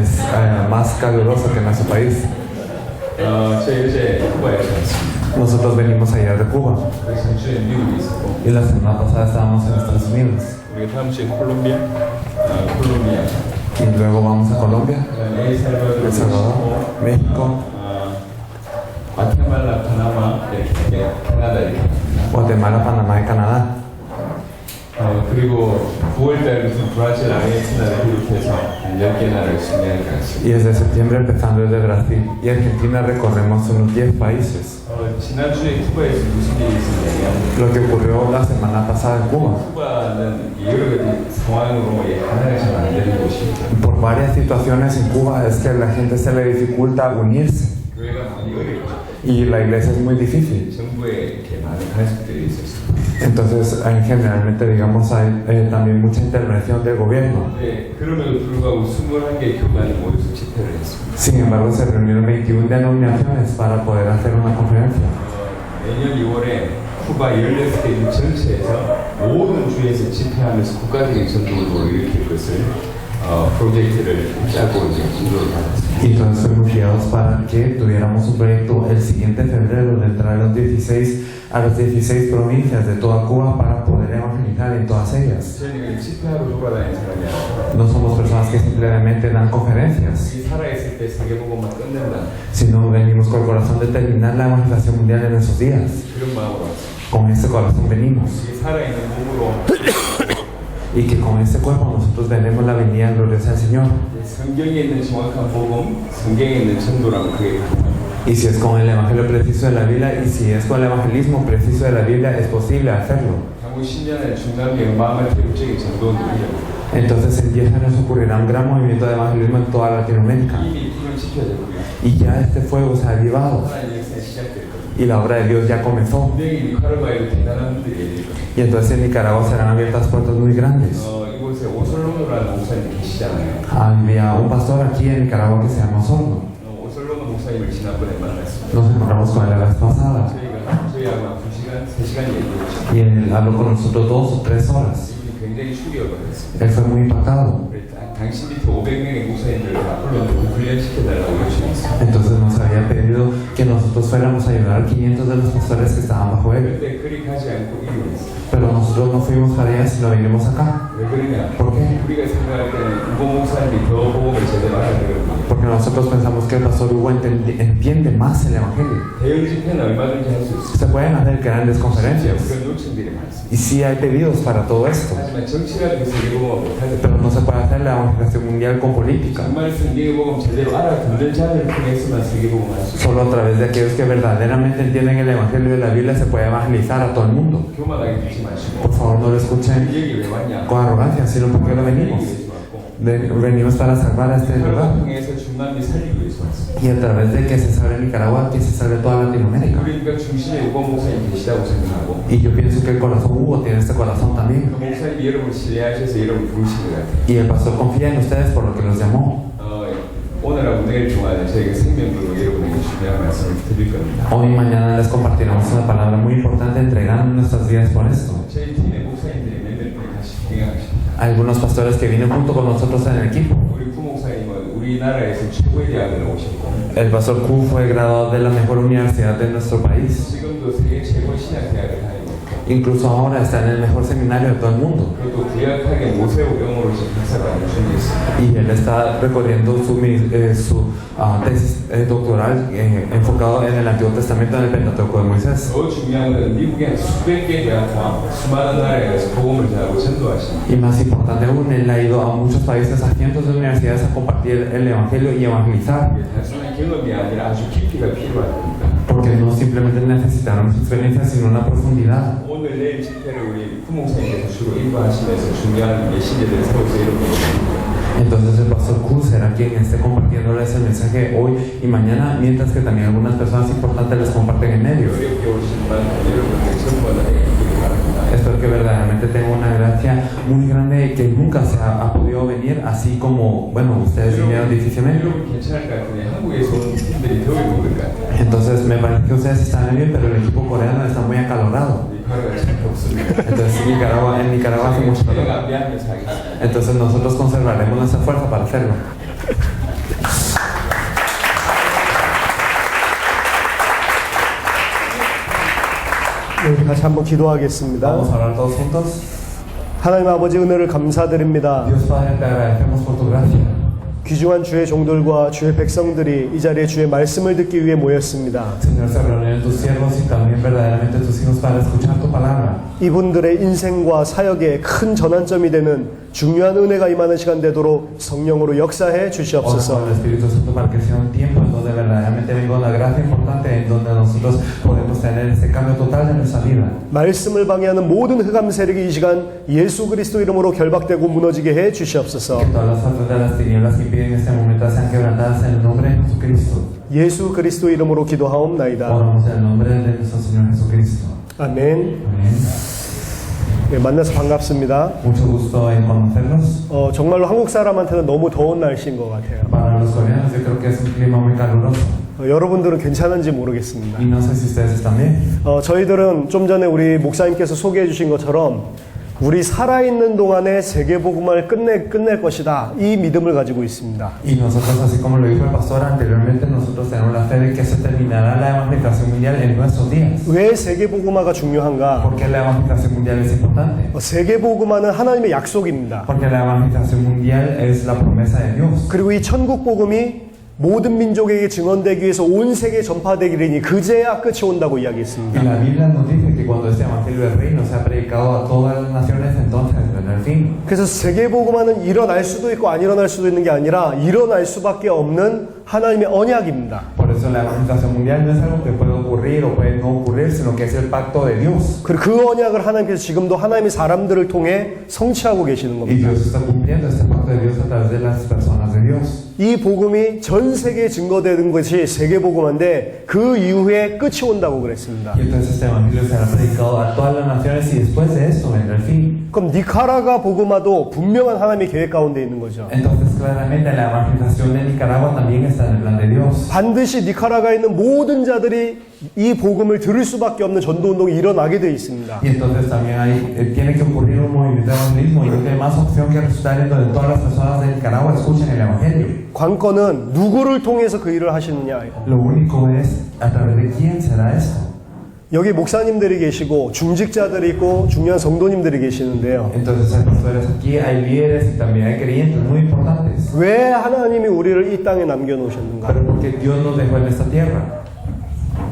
es más caluroso que en nuestro país. Nosotros venimos allá de Cuba y la semana pasada estábamos en Estados Unidos y luego vamos a Colombia, El Salvador, México, Guatemala, Panamá y Canadá. 그리고 9월달부터 브라질, 아르헨티나를 비롯해서 10개 나라를 순회할 것입니다. Y desde septiembre, empezando desde Brasil y Argentina, recorremos unos 10 países. 지난주에 쿠바에서 무슨 일이 있었냐면 Lo que ocurrió la semana pasada en Cuba. 쿠바는 여러 가지 상황으로 하나가 잘 안 되는 곳입니다. Por varias situaciones en Cuba es que a la gente se le dificulta unirse 교회가 많이 어렵죠. y la iglesia es muy difícil. 정부에 이렇게 많은 간섭들이 있었습니다. Entonces, generalmente, digamos, hay también mucha intervención del gobierno. 네, 그럼에도 불구하고 21개 교단이 모여서 집회를 했습니다. Sin embargo, se reunieron 21 denominaciones para poder hacer una conferencia. 내년 2월에 쿠바 16개 전체에서 모든 주에서 집회하면서 국가적인 전통을 일으킬 것을 프로젝트를 짜고 이제 인도를 받았습니다. Y entonces fuimos guiados para que tuviéramos un proyecto el siguiente febrero de entrar a las 16 provincias de toda Cuba para poder evangelizar en todas ellas. 저희는 집회하러 돌아다니는 사람이 아니라 No somos personas que simplemente dan conferencias, 이 살아있을 때 세계복음만 끝낸다. sino venimos con el corazón de terminar la evangelización mundial en esos días. 그런 마음으로 왔습니다. Con ese corazón venimos. 이 살아있는 몸으로 Y que con ese cuerpo nosotros tenemos la venida gloriosa del Señor. 성경에 있는 정확한 복음, 성경에 있는 전도랑 그게 Y si es con el evangelio preciso de la Biblia y si es con el evangelismo preciso de la Biblia, es posible hacerlo. 향후 10년에 중남미 마음의 대국적인 전도는 이루어집니다. Entonces en 10 años ocurrirá un gran movimiento de evangelismo en toda Latinoamérica. 이미 불은 지켜졌고요. Y ya este fuego se ha avivado 하나님의 역사가 시작될 겁니다. y la obra de Dios ya comenzó. 분명히 니카라과에도 대단한 분들이 열릴 겁니다. Y entonces en Nicaragua serán abiertas puertas muy grandes. 이곳에 오솔로노라는 목사님이 계시잖아요. Había un pastor aquí en Nicaragua que se llama Osorno. 오솔로노 목사님을 지난번에 만났습니다. Nos encontramos con él la vez pasada 저희하고 2시간, 3시간 얘기했죠. y él habló con nosotros 2 o 3 horas. 이분이 굉장히 충격을 받았습니다. Él fue muy impactado. 당신 밑에 500명의 목사님들을 앞으로 훈련시켜달라고 요청했습니다. Entonces nos había pedido que nosotros fuéramos a ayudar a 500 de los pastores que estaban bajo él. 그런데 그리 가지 않고 이루어졌습니다. Pero nosotros no fuimos para allá, sino vinimos acá. 왜 그러냐? ¿Por qué? 우리가 생각할 때는 우고 목사님이 더 복음을 제대로 알아들었는데 Porque nosotros pensamos que el pastor Hugo entiende más el evangelio. 대형 집회는 얼마든지 할 수 있습니다. Se pueden hacer grandes conferencias. 그런 요청들이 많습니다. Y sí hay pedidos para todo esto. 하지만 정치가 그 세계복음을 못하죠. Pero no se puede hacer la evangelización mundial con política. 정말 세계복음 제대로 알아듣는 자를 통해서만 세계복음을 할 수 있습니다. Solo a través de aquellos que verdaderamente entienden el evangelio de la Biblia se puede evangelizar a todo el mundo. 교만하게 듣지 마시고 Por favor, no lo escuchen 여기 왜 왔냐? con arrogancia, sino porque lo venimos. Venimos para salvar a este lugar. 통해서 중남미 살리기 위해서 왔습니다. Y a través de que se salve Nicaragua, que se salve toda Latinoamérica. 그러니까 중심에 우고 목사님 계시다고 생각하고 Y yo pienso que el corazón Hugo tiene este corazón también. 그 목사님이 여러분을 신뢰하셔서 여러분을 부르신 것 같아요. Y el pastor confía en ustedes por lo que los llamó. 오늘하고 내일 동안에 저희가 생명으로 여러분에게 중요한 말씀을 드릴 겁니다. Hoy y mañana les compartiremos una palabra muy importante entregando nuestras vidas por esto. 저희 팀의 목사님들이 몇몇 분이 같이 동행하십니다. Hay algunos pastores que vienen junto con nosotros en el equipo. 우리 구 목사님은 우리나라에서 최고의 대학을 오셨고 El pastor Q fue graduado de la mejor universidad de nuestro país. 지금도 세계 최고 신학 대학을 다니고 있고 Incluso ahora está en el mejor seminario de todo el mundo. 그리고 구약학의 모세오경으로 지금 박사과를 준비했습니다. Y él está recorriendo su tesis doctoral enfocado en el Antiguo Testamento, en el Pentateuco de Moisés. 더 중요한 건 미국의 수백 개 대학과 수많은 나라에 가서 복음을 전하고 전도하십니다. Y más importante aún, él ha ido a muchos países, a cientos de universidades a compartir el Evangelio y evangelizar. 단순한 경험이 아니라 아주 깊이가 필요합니다. Porque no simplemente necesitaron experiencia, sino una profundidad. 오늘 내일 집회를 우리 부목사님께서 주로 인도하시면서 중요한 메시지들을 세워서 여러분에게 Entonces el pastor Q será quien esté compartiéndoles el mensaje hoy y mañana, mientras que también algunas personas importantes les comparten en medios. Espero que verdaderamente tenga una gracia muy grande que nunca se ha podido venir, así como, bueno, ustedes vinieron difícilmente. Entonces me parece que ustedes están bien, pero el equipo coreano está muy acalorado. Entonces en Nicaragua hace mucho calor. Entonces nosotros conservaremos nuestra fuerza para hacerlo. 네, 다시 한번 기도하겠습니다. Vamos a orar todos juntos. 하나님 아버지 은혜를 감사드립니다. Dios Padre, te agradecemos por tu gracia. 귀중한 주의 종들과 주의 백성들이 이 자리에 주의 말씀을 듣기 위해 모였습니다. Señor, se reúnen tus siervos y también verdaderamente tus hijos para escuchar tu palabra. 이분들의 인생과 사역에 큰 전환점이 되는 중요한 은혜가 임하는 시간 되도록 성령으로 역사해 Oramos 주시옵소서. al Espíritu Santo para que sea un tiempo en donde verdaderamente venga una gracia importante, en donde nosotros podemos tener ese cambio total de nuestra vida. 말씀을 방해하는 모든 흑암 세력이 이 시간 예수 그리스도 이름으로 결박되고 무너지게 해 주시옵소서. Que todas las fuerzas de las tinieblas que impiden en este momento sean quebrantadas en el nombre de Jesucristo. 예수 그리스도 이름으로 기도하옵나이다. Oramos en el nombre de nuestro Señor Jesucristo. 아멘. Amén. 네, 만나서 반갑습니다. Mucho gusto en conocerlos. 정말로 한국 사람한테는 너무 더운 날씨인 것 같아요. Para los coreanos yo creo que es un clima muy caluroso. 여러분들은 괜찮은지 모르겠습니다. Y no sé si ustedes también. 저희들은 좀 전에 우리 목사님께서 소개해 주신 것처럼 우리 살아있는 동안에 세계복음을 끝낼 것이다. 이 믿음을 가지고 있습니다. Y nosotros, así como lo dijo el pastor anteriormente, nosotros tenemos la fe de que se terminará la evangelización mundial en nuestros días. 왜 세계복음화가 중요한가? ¿Por qué la evangelización mundial es importante? 세계복음화는 하나님의 약속입니다. Porque la evangelización mundial es la promesa de Dios. 그리고 이 천국복음이 모든 민족에게 증언되기 위해서 온 세계에 전파되기리니 그제야 끝이 온다고 Y 이야기했습니다. la Biblia nos dice que cuando este evangelio del reino sea predicado a todas las naciones, entonces vendrá el fin. 그래서 세계복음화는 일어날 수도 있고 안 일어날 수도 있는 게 아니라 일어날 수밖에 없는 하나님의 언약입니다. Por eso la evangelización mundial no es algo que puede ocurrir o puede no ocurrir, sino que es el pacto de Dios. 그리고 그 언약을 하나님께서 지금도 하나님의 사람들을 통해 성취하고 계시는 Y 겁니다. Dios está cumpliendo este pacto de Dios a través de las personas de Dios. 이 복음이 전 세계에 증거되는 것이 세계복음화인데 그 이후에 끝이 온다고 그랬습니다. Y entonces este evangelio será predicado a todas las naciones y después de eso vendrá el fin. 그럼 니카라가 복음화도 분명한 하나님의 계획 가운데 있는 거죠. Entonces claramente la evangelización de Nicaragua también está en el plan de Dios. 반드시 니카라가에 있는 모든 자들이 이 복음을 들을 수밖에 없는 전도운동이 일어나게 되어 있습니다. Y entonces también tiene que ocurrir un movimiento de evangelismo y no tiene más opción que resultar en donde todas las personas de Nicaragua escuchen el evangelio. 관건은 누구를 통해서 그 일을 하시느냐예요. Lo único es a través de quién será esto. 여기 목사님들이 계시고 중직자들이 있고 중요한 성도님들이 계시는데요. Entonces hay pastores aquí, hay líderes y también hay creyentes muy importantes. 왜 하나님이 우리를 이 땅에 남겨놓으셨는가? Pero porque Dios nos dejó en esta tierra.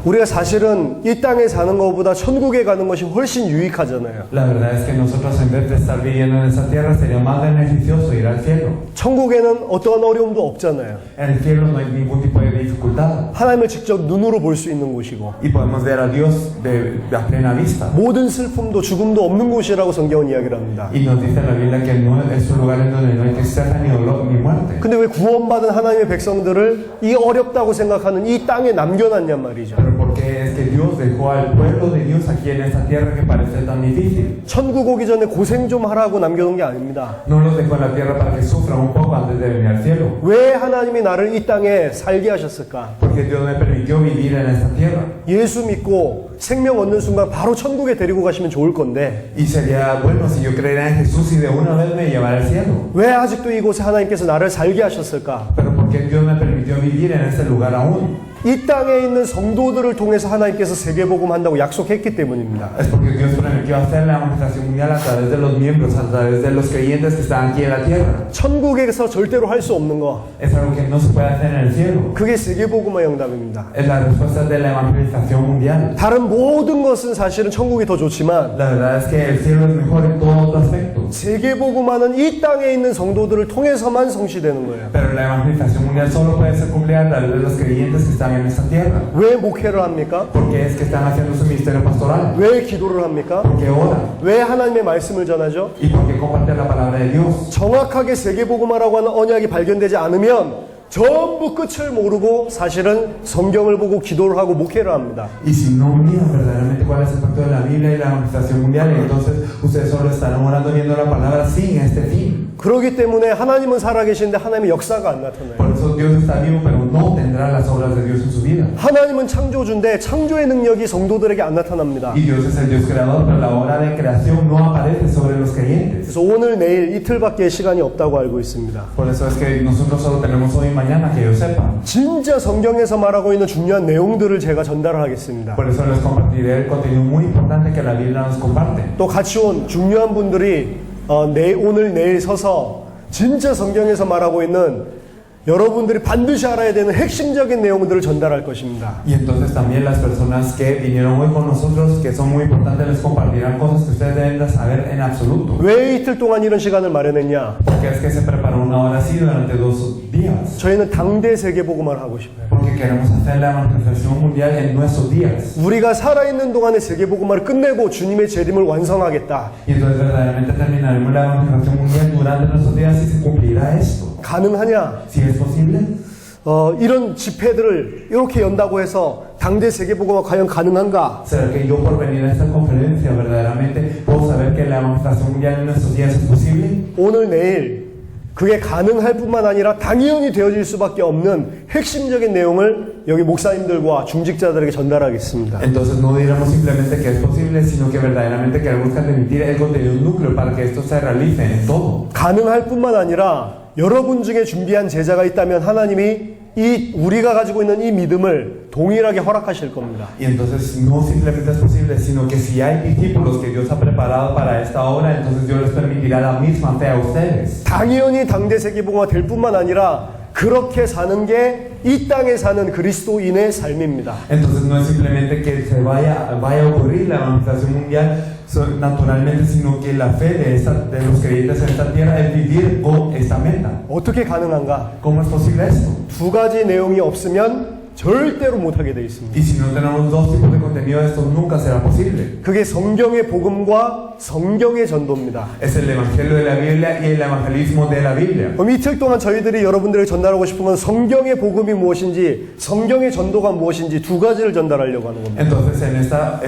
우리가 사실은 이 땅에 사는 것보다 천국에 가는 것이 훨씬 유익하잖아요. La verdad es que nosotros en vez de estar viviendo en esta tierra sería más beneficioso ir al cielo. 천국에는 어떠한 어려움도 없잖아요. En el cielo no hay ningún tipo de dificultad. 하나님을 직접 눈으로 볼 수 있는 곳이고 Y podemos ver a Dios a plena vista. 모든 슬픔도 죽음도 없는 곳이라고 성경은 이야기를 합니다. Y nos dice la Biblia que no es un lugar en donde no hay tristeza ni dolor ni muerte. 근데 왜 구원받은 하나님의 백성들을 이 어렵다고 생각하는 이 땅에 남겨놨냔 말이죠. Pero porque es que Dios dejó al pueblo de Dios aquí en esta tierra que parece tan difícil. 천국 오기 전에 고생 좀 하라고 남겨놓은 게 아닙니다. No los dejó en la tierra para que sufran un poco antes de venir al cielo. 왜 하나님이 나를 이 땅에 살게 하셨을까? Porque Dios me permitió vivir en esta tierra. 예수 믿고 생명 얻는 순간 바로 천국에 데리고 가시면 좋을 건데 Y sería bueno si yo creyera en Jesús y de una vez me llevara al cielo. 왜 아직도 이곳에 하나님께서 나를 살게 하셨을까? Pero porque Dios me permitió vivir en este lugar aún. 이 땅에 있는 성도들을 통해서 하나님께서 세계복음 한다고 약속했기 때문입니다. Es porque Dios prometió hacer la evangelización mundial a través de los miembros, a través de los creyentes que están aquí en la tierra. 천국에서 절대로 할 수 없는 거. Es algo que no se puede hacer en el cielo. 그게 세계복음의 영답입니다. Es la respuesta de la evangelización mundial. 다른 모든 것은 사실은 천국이 더 좋지만 La verdad es que el cielo es mejor en todo otro aspecto. 세계복음화는 이 땅에 있는 성도들을 통해서만 성취되는 거예요. Pero la evangelización mundial solo puede ser cumplida a través de los creyentes que están en esta tierra. 왜 목회를 합니까? Porque es que están haciendo su ministerio pastoral. 왜 기도를 합니까? Porque oran. 왜 하나님의 말씀을 전하죠? Y porque comparten la palabra de Dios. 정확하게 세계복음화라고 하는 언약이 발견되지 않으면 전부 끝을 모르고 사실은 성경을 보고 기도를 하고 목회를 합니다. Y si no miran verdaderamente cuál es el pacto de la Biblia y la evangelización mundial, entonces ustedes solo estarán orando viendo la palabra sin este fin. 그렇기 때문에 하나님은 살아계시는데 하나님의 역사가 안 Por 나타나요. eso Dios está vivo, pero no tendrá las obras de Dios en su vida. 하나님은 창조주인데 창조의 능력이 성도들에게 안 나타납니다. Y Dios es el Dios creador, pero la obra de creación no aparece sobre los creyentes. 그래서 오늘 내일 이틀밖에 시간이 없다고 알고 있습니다. Por eso es que nosotros solo tenemos hoy y mañana que ellos sepan. 진짜 성경에서 말하고 있는 중요한 내용들을 제가 전달하겠습니다. Por eso les compartiré el contenido muy importante que la Biblia nos comparte. 또 같이 온 중요한 분들이 오늘 내일 서서 진짜 성경에서 말하고 있는 여러분들이 반드시 알아야 되는 핵심적인 내용들을 전달할 것입니다. Y entonces también las personas que vinieron hoy con nosotros, que son muy importantes, les compartirán cosas que ustedes deben de saber en absoluto. 왜 이틀 동안 이런 시간을 마련했냐? Porque es que se preparó una hora así durante 2 días. 저희는 당대 세계복음을 하고 싶어요. Porque queremos hacer la evangelización mundial en nuestros días. 우리가 살아있는 동안에 세계복음을 끝내고 주님의 재림을 완성하겠다. Y entonces verdaderamente terminaremos la evangelización mundial durante nuestros días y se cumplirá esto. 가능하냐? Si es posible. 이런 집회들을 이렇게 연다고 해서 당대 세계복음화 과연 가능한가? ¿Será que yo por venir a esta conferencia verdaderamente puedo saber que la evangelización mundial en nuestros días es posible? 오늘 내일 그게 가능할 뿐만 아니라 당연히 되어질 수밖에 없는 핵심적인 내용을 여기 목사님들과 중직자들에게 전달하겠습니다. Entonces no diremos simplemente que es posible, sino que verdaderamente queremos transmitir el contenido núcleo para que esto se realice en todo. 가능할 뿐만 아니라 여러분 중에 준비한 제자가 있다면 하나님이 우리가 가지고 있는 이 믿음을 동일하게 허락하실 겁니다. Y entonces no simplemente es posible, sino que si hay discípulos que Dios ha preparado para esta obra, entonces Dios les permitirá la misma fe a ustedes. 당연히 당대 세계복음화 될 뿐만 아니라 그렇게 사는 게 이 땅에 사는 그리스도인의 삶입니다. Entonces no es simplemente que se vaya a ocurrir la evangelización mundial naturalmente, sino que la fe de los creyentes en esta tierra es vivir con esta meta. 어떻게 가능한가? ¿Cómo es posible esto? 두 가지 내용이 없으면 절대로 못하게 되어 있습니다. Y si no tenemos dos tipos de contenido, esto nunca será posible. 그게 성경의 복음과 성경의 전도입니다. Es el evangelio de la Biblia y el evangelismo de la Biblia. 그럼 이틀 동안 저희들이 여러분들에게 전달하고 싶은 건 성경의 복음이 무엇인지, 성경의 전도가 무엇인지 두 가지를 전달하려고 하는 겁니다. Entonces en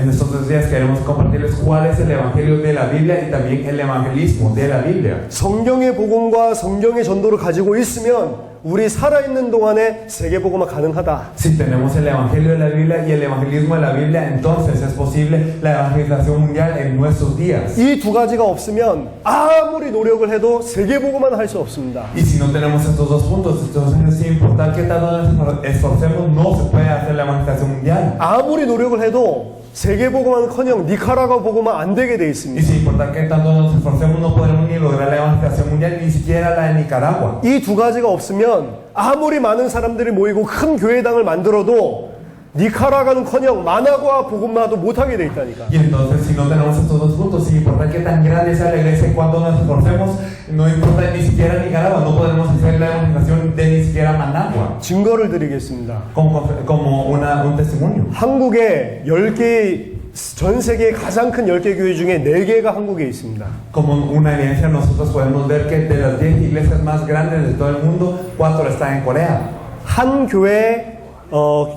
estos 2 días queremos compartirles cuál es el evangelio de la Biblia y también el evangelismo de la Biblia. 성경의 복음과 성경의 전도를 가지고 있으면 우리 살아있는 동안에 세계복음화 가능하다. Si tenemos el evangelio de la Biblia y el evangelismo de la Biblia, entonces es posible la evangelización mundial en nuestros días. 이 두 가지가 없으면 아무리 노력을 해도 세계복음화는 할 수 없습니다. Y si no tenemos estos dos puntos, entonces sin importar qué tanto nos esforcemos, no se puede hacer la evangelización mundial. 아무리 노력을 해도 세계복음화는커녕 니카라과 복음화 안 되게 돼 Y 있습니다. sin importar qué tanto nos esforcemos, no podremos ni lograr la evangelización mundial, ni siquiera la de Nicaragua. 이 두 가지가 없으면 아무리 많은 사람들이 모이고 큰 교회당을 만들어도 니카라과는커녕 만화과 복음화도 못하게 돼 있다니까. Y entonces si no tenemos estos dos puntos, sin importar qué tan grande sea la iglesia, cuánto nos esforcemos, no importa ni siquiera Nicaragua, no podremos hacer la evangelización de ni siquiera Managua. 증거를 드리겠습니다. Como un testimonio. 한국에 10개, 전 세계의 가장 큰 10개 교회 중에 4개가 한국에 있습니다. Como una evidencia, nosotros podemos ver que de las 10 iglesias más grandes de todo el mundo, 4 están en Corea. 한 교회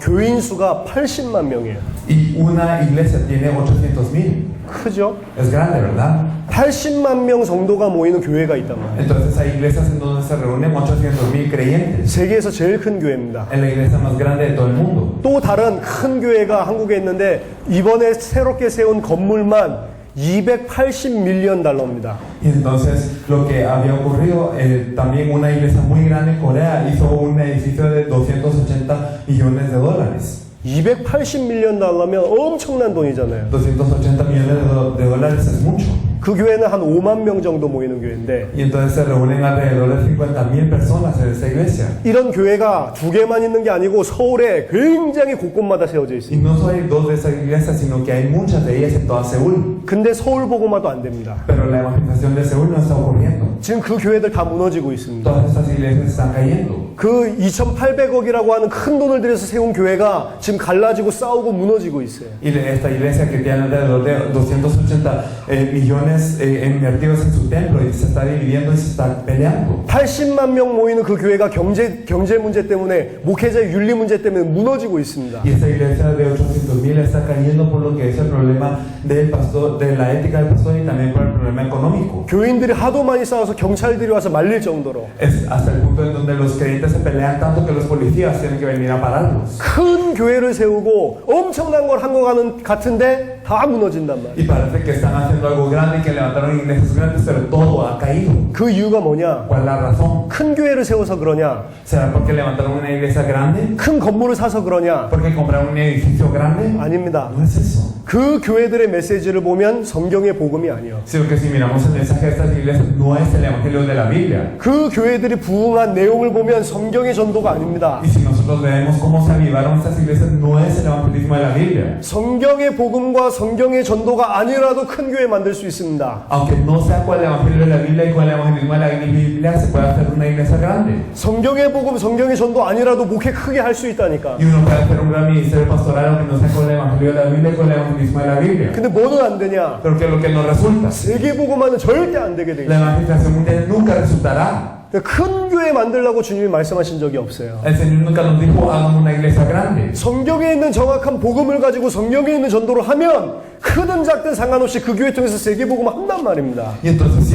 교인 수가 80만 명이에요. Y una iglesia tiene 800,000. 크죠? Es grande, ¿verdad? 80만 명 정도가 모이는 교회가 있단 말이에요. Entonces hay iglesias en donde se reúnen 800,000 creyentes. 세계에서 제일 큰 교회입니다. Es la iglesia más grande de todo el mundo. 또 다른 큰 교회가 한국에 있는데 이번에 새롭게 세운 건물만 280 밀리언 달러입니다. Y entonces lo que había ocurrido, también una iglesia muy grande en Corea hizo un edificio de 280 millones de dólares. 280 밀리언 달러면 엄청난 돈이잖아요. 280 millones de dólares es mucho. 그 교회는 한 5만 명 정도 모이는 교회인데 Y entonces se reúnen alrededor de 50,000 personas en esta iglesia. 이런 교회가 두 개만 있는 게 아니고 서울에 굉장히 곳곳마다 세워져 Y 있습니다. no solo hay 2 de esas iglesias, sino que hay muchas de ellas en toda Seúl. 근데 서울 복음화도 안 됩니다. Pero la evangelización de Seúl no está ocurriendo. 지금 그 교회들 다 무너지고 있습니다. Todas estas iglesias están cayendo. 그 2,800억이라고 하는 큰 돈을 들여서 세운 교회가 지금 갈라지고 싸우고 무너지고 있어요. Y esta iglesia que tiene alrededor de 280 millones invertidos en su templo y se está dividiendo y se está peleando. 80만 명 모이는 그 교회가 경제 문제 때문에 목회자의 윤리 문제 때문에 무너지고 있습니다. Y esta iglesia de 800,000 está cayendo por lo que es el problema del pastor, de la ética del pastor y también por el problema económico. 교인들이 하도 많이 싸워서 경찰들이 와서 말릴 정도로 Es hasta el punto en donde los creyentes se pelean tanto que los policías tienen que venir a pararlos. 큰 교회를 세우고 엄청난 걸 한 것 같은데 다 무너진단 말이에요. Y parece que están haciendo algo grande y que levantaron iglesias grandes, pero todo ha caído. 그 이유가 뭐냐? ¿Cuál es la razón? 큰 교회를 세워서 그러냐? ¿Será porque levantaron una iglesia grande? 큰 건물을 사서 그러냐? ¿Porque compraron un edificio grande? 아닙니다. No es eso. 그 교회들의 메시지를 보면 성경의 복음이 아니에요. Sino que si miramos el mensaje de estas iglesias, no es el evangelio de la Biblia. 그 교회들이 부흥한 내용을 보면 성경의 전도가 아닙니다. Y si nosotros vemos cómo se avivaron estas iglesias, no es el evangelismo de la Biblia. 성경의 복음과 성경의 전도가 아니라도 큰 교회 만들 수 있습니다. Aunque no sea cuál el evangelio de la Biblia y cuál el evangelismo de la Biblia, se puede hacer una iglesia grande. 성경의 복음, 성경의 전도 아니라도 목회 크게 할 수 있다니까. Y uno puede hacer un gran ministerio pastoral aunque no sea con el evangelio de la Biblia y con el evangelismo de la Biblia. 근데 뭐는 안 되냐? Pero ¿qué es lo que no resulta? 세계 복음화는 절대 안 되게 돼 La 있어요. evangelización mundial nunca resultará. 큰 교회 만들라고 주님이 말씀하신 적이 없어요. El Señor nunca nos dijo hagamos una iglesia grande. 성경에 있는 정확한 복음을 가지고 성경에 있는 전도를 하면 크든 작든 상관없이 그 교회 통해서 세계 복음 한단 말입니다. Y entonces si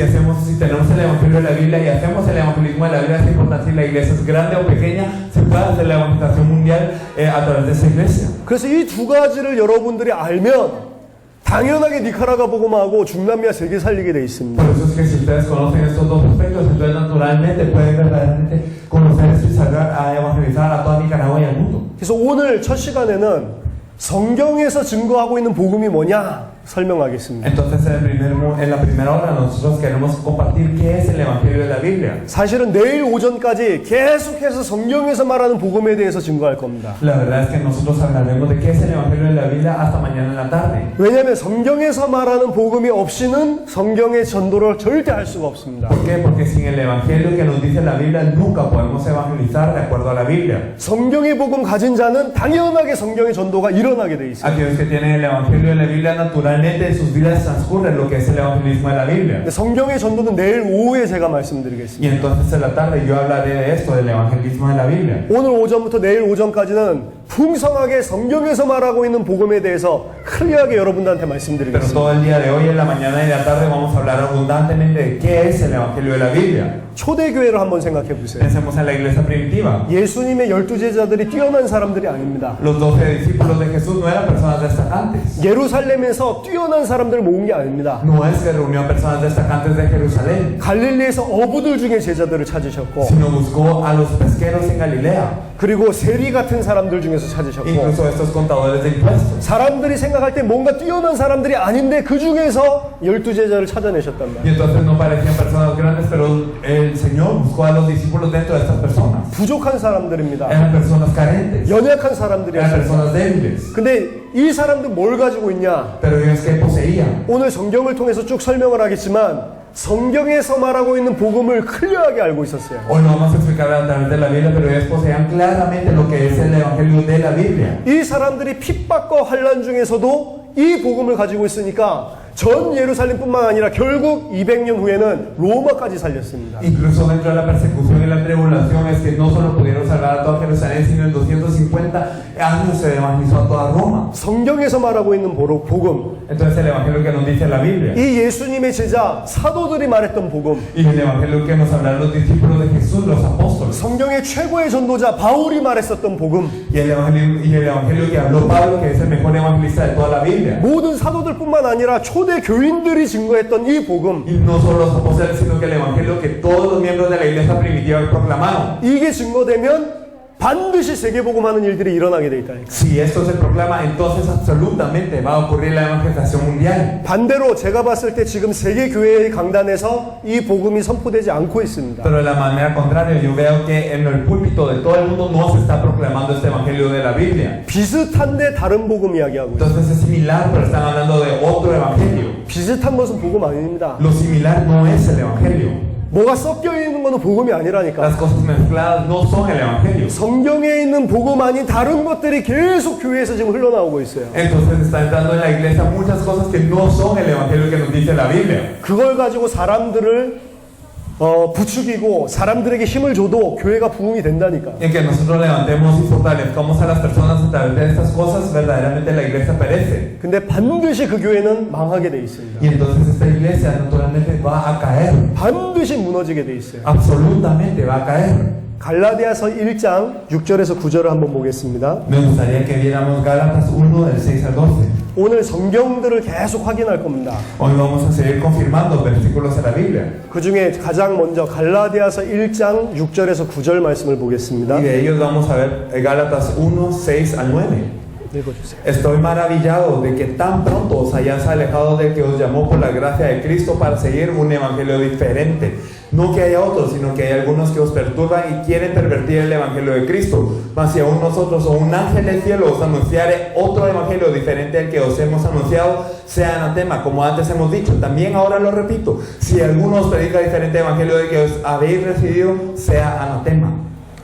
tenemos el evangelio de la Biblia y hacemos el evangelismo de la Biblia, es importante si la iglesia es grande o pequeña, se puede hacer la evangelización mundial a través de esa iglesia. 그래서 이 두 가지를 여러분들이 알면 당연하게 니카라가 복음하고 중남미와 세계 살리게 돼 있습니다. Por eso es que si ustedes conocen estos dos aspectos, entonces naturalmente pueden verdaderamente conocer esto y salir a evangelizar a toda Nicaragua y al mundo. 그래서 오늘 첫 시간에는 성경에서 증거하고 있는 복음이 뭐냐 설명하겠습니다. Entonces en la primera hora nosotros queremos compartir qué es el evangelio de la Biblia. 사실은 내일 오전까지 계속해서 성경에서 말하는 복음에 대해서 증거할 겁니다. La verdad es que nosotros hablaremos de qué es el evangelio de la Biblia hasta mañana en la tarde. 왜냐하면 성경에서 말하는 복음이 없이는 성경의 전도를 절대 할 수가 없습니다. ¿Por qué? Porque sin el evangelio que nos dice la Biblia nunca podemos evangelizar de acuerdo a la Biblia. 성경의 복음 가진 자는 당연하게 성경의 전도가 일어나게 돼 있어요. Aquellos que tienen el evangelio de la Biblia naturalmente en sus vidas transcurre lo que es el evangelismo de la Biblia. 근데 성경의 전도는 내일 오후에 제가 Y 말씀드리겠습니다. entonces en la tarde yo hablaré de esto, del evangelismo de la Biblia. 오늘 오전부터 내일 오전까지는 풍성하게 성경에서 말하고 있는 복음에 대해서 클리어하게 여러분들한테 Pero 말씀드리겠습니다. todo el día de hoy, en la mañana y en la tarde, vamos a hablar abundantemente de qué es el evangelio de la Biblia. 초대교회를 한번 생각해 보세요. Pensemos en la iglesia primitiva. 예수님의 12제자들이 뛰어난 사람들이 아닙니다. Los 12 discípulos de Jesús no eran personas destacantes. 예루살렘에서 뛰어난 사람들을 모은 게 아닙니다. No es que reunió a personas destacantes de Jerusalén, 갈릴리에서 어부들 중에 제자들을 찾으셨고 sino buscó a los pesqueros en Galilea, 그리고 세리 같은 사람들 중에서 찾으셨고 incluso estos contadores de impuestos. 사람들이 생각할 때 뭔가 뛰어난 사람들이 아닌데 그 중에서 12제자를 찾아내셨단 Y 말이에요. entonces no parecían personas grandes, pero el Señor buscó a los discípulos dentro de estas personas. 부족한 사람들입니다. Eran personas carentes, 연약한 eran 사람들이었어요. personas débiles. 근데 이 사람들 뭘 가지고 있냐? Pero ellos que poseían. 오늘 성경을 통해서 쭉 설명을 하겠지만 성경에서 말하고 있는 복음을 클리어하게 알고 있었어요. Hoy no vamos a explicar a través de la Biblia, pero ellos poseían claramente lo que es el evangelio de la Biblia. 이 사람들이 핍박과 환난 중에서도 이 복음을 가지고 있으니까 전 예루살렘뿐만 아니라 결국 200년 후에는 로마까지 살렸습니다. Incluso dentro de la persecución y la tribulación es que no solo pudieron salvar a toda Jerusalén, sino en 250 años se evangelizó a toda Roma. 성경에서 말하고 있는 복음, Entonces el evangelio que nos dice la Biblia 이 예수님의 제자 사도들이 말했던 복음, y el evangelio que nos hablan los discípulos de Jesús, los apóstoles, 성경의 최고의 전도자 바울이 말했었던 복음, y el evangelio que habló Pablo, que es el mejor evangelista de toda la Biblia. 모든 사도들뿐만 아니라 초대 교인들이 증거했던 이 복음, Y no solo los apóstoles, sino que el evangelio que todos los miembros de la iglesia primitiva proclamaron. 이게 증거되면 반드시 세계복음하는 일들이 일어나게 돼 있다니까. Si esto se proclama, entonces absolutamente va a ocurrir la evangelización mundial. 반대로 제가 봤을 때 지금 세계 교회의 강단에서 이 복음이 선포되지 않고 있습니다. Pero de la manera contraria, yo veo que en el púlpito de todo el mundo no se está proclamando este evangelio de la Biblia. 비슷한데 다른 복음 이야기하고 있어요. Entonces es similar, pero están hablando de otro evangelio. 비슷한 것은 복음 아닙니다. Lo similar no es el evangelio. 뭐가 섞여 있는 거는 복음이 아니라니까. Las cosas mezcladas no son el evangelio. 성경에 있는 복음 아닌 다른 것들이 계속 교회에서 지금 흘러나오고 있어요. Entonces está entrando en la iglesia muchas cosas que no son el evangelio que nos dice la Biblia. 그걸 가지고 사람들을 부추기고 사람들에게 힘을 줘도 교회가 부흥이 된다니까. En que nosotros levantemos y fortalezcamos a las personas a través de estas cosas, verdaderamente la iglesia perece. 근데 반드시 그 교회는 망하게 돼 있습니다. Y entonces esta iglesia naturalmente va a caer. 반드시 무너지게 돼 있어요. Absolutamente va a caer. 갈라디아서 1장 6절에서 9절을 한번 보겠습니다. Me gustaría que viéramos Gálatas 1 del 6 al 12. 오늘 성경들을 계속 확인할 겁니다. Hoy vamos a seguir confirmando versículos de la Biblia. 그 중에 가장 먼저 갈라디아서 1장 6절에서 9절 말씀을 보겠습니다. Y de ellos vamos a ver Gálatas 1, 6 al 9. 읽어주세요. Estoy maravillado de que tan pronto os hayáis alejado del que os llamó por la gracia de Cristo para seguir un evangelio diferente. No que haya otros, sino que hay algunos que os perturban y quieren pervertir el evangelio de Cristo. Mas si aún nosotros o un ángel del cielo os anunciare otro evangelio diferente al que os hemos anunciado, sea anatema, como antes hemos dicho. También ahora lo repito, si alguno os predica diferente evangelio del que os habéis recibido, sea anatema.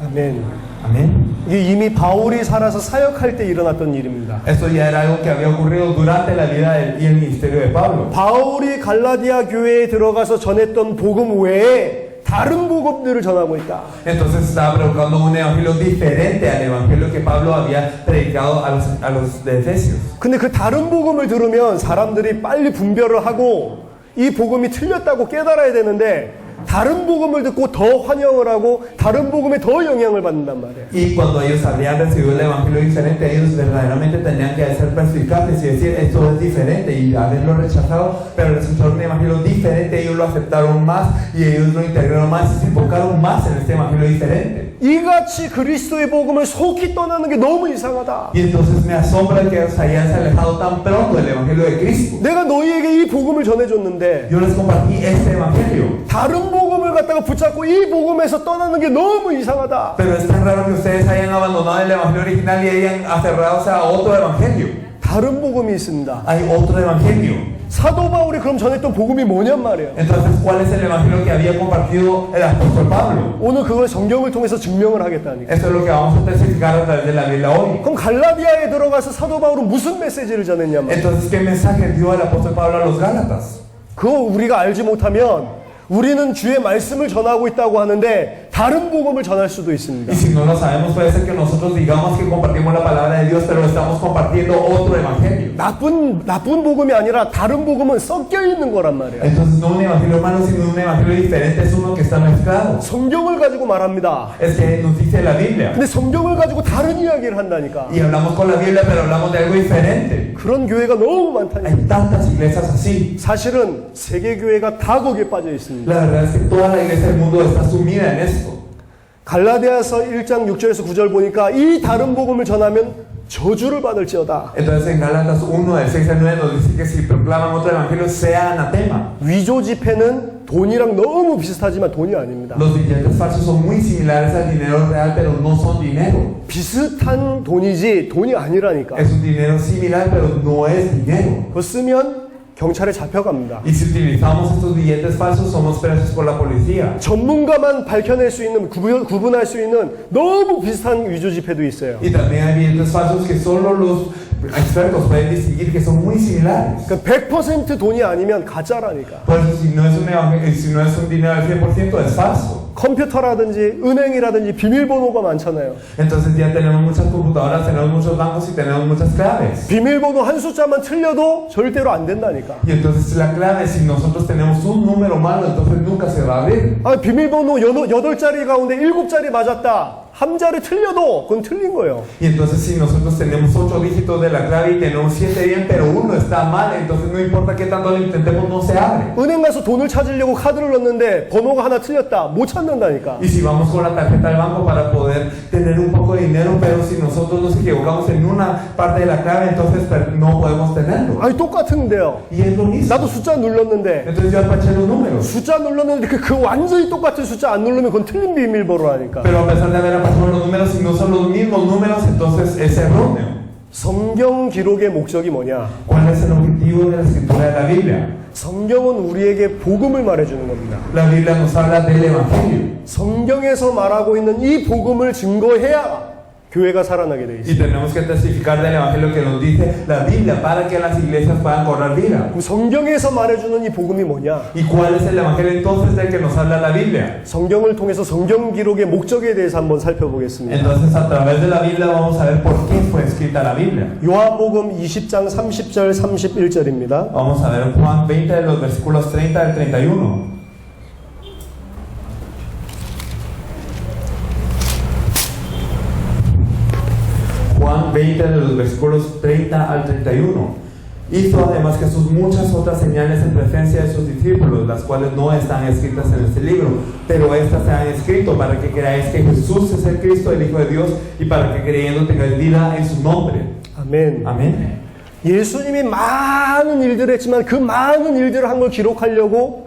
아멘. Amén. 이게 이미 바울이 살아서 사역할 때 일어났던 일입니다. Esto ya era algo que había ocurrido durante la vida y el ministerio de Pablo. 바울이 갈라디아 교회에 들어가서 전했던 복음 외에 다른 복음들을 전하고 있다. Entonces estaba predicando un evangelio diferente al evangelio que Pablo había predicado a los de Efesios. 근데 그 다른 복음을 들으면 사람들이 빨리 분별을 하고 이 복음이 틀렸다고 깨달아야 되는데 다른 복음을 듣고 더 환영을 하고 다른 복음에 더 영향을 받는단 말이에요. Y cuando ellos habían recibido el evangelio diferente, ellos verdaderamente tenían que ser perspicaces y decir esto es diferente y haberlo rechazado, pero al escuchar un evangelio diferente ellos lo aceptaron más y ellos lo integraron más y se enfocaron más en este evangelio diferente. 이같이 그리스도의 복음을 속히 떠나는 게 너무 이상하다. Y entonces me asombra que os hayáis alejado tan pronto del evangelio de Cristo. 내가 너희에게 이 복음을 전해줬는데 Yo les compartí este evangelio. 다른 복음을 갖다가 붙잡고 이 복음에서 떠나는 게 너무 이상하다. Pero es tan raro que ustedes hayan abandonado el evangelio original y hayan aferrado a otro evangelio. 다른 복음이 있습니다. Hay otro evangelio. 사도 바울이 그럼 전했던 복음이 뭐냔 말이에요. Entonces, ¿cuál es el evangelio que había compartido el apóstol Pablo? 오늘 그걸 성경을 통해서 증명을 하겠다니까. Eso es lo que vamos a testificar a través de la Biblia hoy. 그럼 갈라디아에 들어가서 사도 바울은 무슨 메시지를 전했냔 말이에요. Entonces, ¿qué mensaje dio el apóstol Pablo a los Gálatas? 그거 우리가 알지 못하면 우리는 주의 말씀을 전하고 있다고 하는데 다른 복음을 전할 수도 있습니다. Y si no lo sabemos, puede ser que nosotros digamos que compartimos la palabra de Dios, pero estamos compartiendo otro evangelio. 나쁜 복음이 아니라 다른 복음은 섞여 있는 거란 말이에요. Entonces, no un evangelio malo, sino un evangelio diferente, es uno que está mezclado. 성경을 가지고 말합니다. Es que nos dice la Biblia. 근데 성경을 가지고 다른 이야기를 한다니까. Y hablamos con la Biblia, pero hablamos de algo diferente. 그런 교회가 너무 많다니까. Hay tantas iglesias así. 사실은 세계 교회가 다 거기에 빠져 있습니다. La verdad es que toda la iglesia del mundo está sumida en esto. 갈라디아서 1장 6절에서 9절 보니까 이 다른 복음을 전하면 저주를 받을지어다. Entonces en Gálatas 1 del 6 al 9 nos dice que si proclaman otro evangelio sea anatema. 위조 지폐는 돈이랑 너무 비슷하지만 돈이 아닙니다. Los billetes falsos son muy similares al dinero real, pero no son dinero. 비슷한 돈이지 돈이 아니라니까. Es un dinero similar, pero no es dinero. 그거 쓰면 경찰에 잡혀갑니다. Y si utilizamos estos billetes falsos, somos presos por la policía. 전문가만 밝혀낼 수 있는 구분할 수 있는 너무 비슷한 위조 지폐도 있어요. Y también hay billetes falsos que solo los expertos pueden distinguir que son muy similares. 그러니까 100% 돈이 아니면 가짜라니까. Por eso si no es un dinero al 100% es falso. 컴퓨터라든지 은행이라든지 비밀번호가 많잖아요. Entonces ya tenemos muchas computadoras, tenemos muchos bancos y tenemos muchas claves. 비밀번호 한 숫자만 틀려도 절대로 안 된다니까. Y entonces la clave, si nosotros tenemos un número malo, entonces nunca se va a abrir. 아, 비밀번호 8자리 가운데 7자리 맞았다. 한 자리 틀려도 그건 틀린 거예요. Y entonces si nosotros tenemos 8 dígitos de la clave y tenemos 7 bien, pero uno está mal, entonces no importa qué tanto lo intentemos, no se abre. 은행 가서 돈을 찾으려고 카드를 넣는데 번호가 하나 틀렸다. 못 찾는다니까. Y si vamos con la tarjeta al banco para poder tener un poco de dinero, pero si nosotros nos equivocamos en una parte de la clave, entonces no podemos tenerlo. 아니 똑같은데요. Y es lo mismo. 나도 숫자 눌렀는데 Entonces yo apaché los números. 숫자 눌렀는데 그 완전히 똑같은 숫자 안 누르면 그건 틀린 비밀번호라니까. Pero a pesar de haber apachado los números, si no son los mismos números, entonces es erróneo. 성경 기록의 목적이 뭐냐? ¿Cuál es el objetivo de la escritura de la Biblia? 성경은 우리에게 복음을 말해주는 겁니다. La Biblia nos habla del Evangelio. 성경에서 말하고 있는 이 복음을 증거해야 교회가 살아나게 돼 있어요. Y tenemos que testificar del Evangelio que nos dice la Biblia para que las iglesias puedan cobrar vida. 그럼 성경에서 말해주는 이 복음이 뭐냐? ¿Y cuál es el Evangelio entonces del que nos habla la Biblia? 성경을 통해서 성경 기록의 목적에 대해서 한번 살펴보겠습니다. Entonces a través de la Biblia vamos a ver por qué fue escrita la Biblia. 요한복음 20장 30절 31절입니다. Vamos a ver Juan 20 de los versículos 30 al 31. Juan 20 de los versículos 30 al 31. Hizo además Jesús muchas otras señales en presencia de sus discípulos, las cuales no están escritas en este libro, pero estas se han escrito para que creáis que Jesús es el Cristo, el Hijo de Dios, y para que creyendo tengáis vida en su nombre. 아멘. Amén. 예수님이 많은 일들을 했지만 그 많은 일들을 한 걸 기록하려고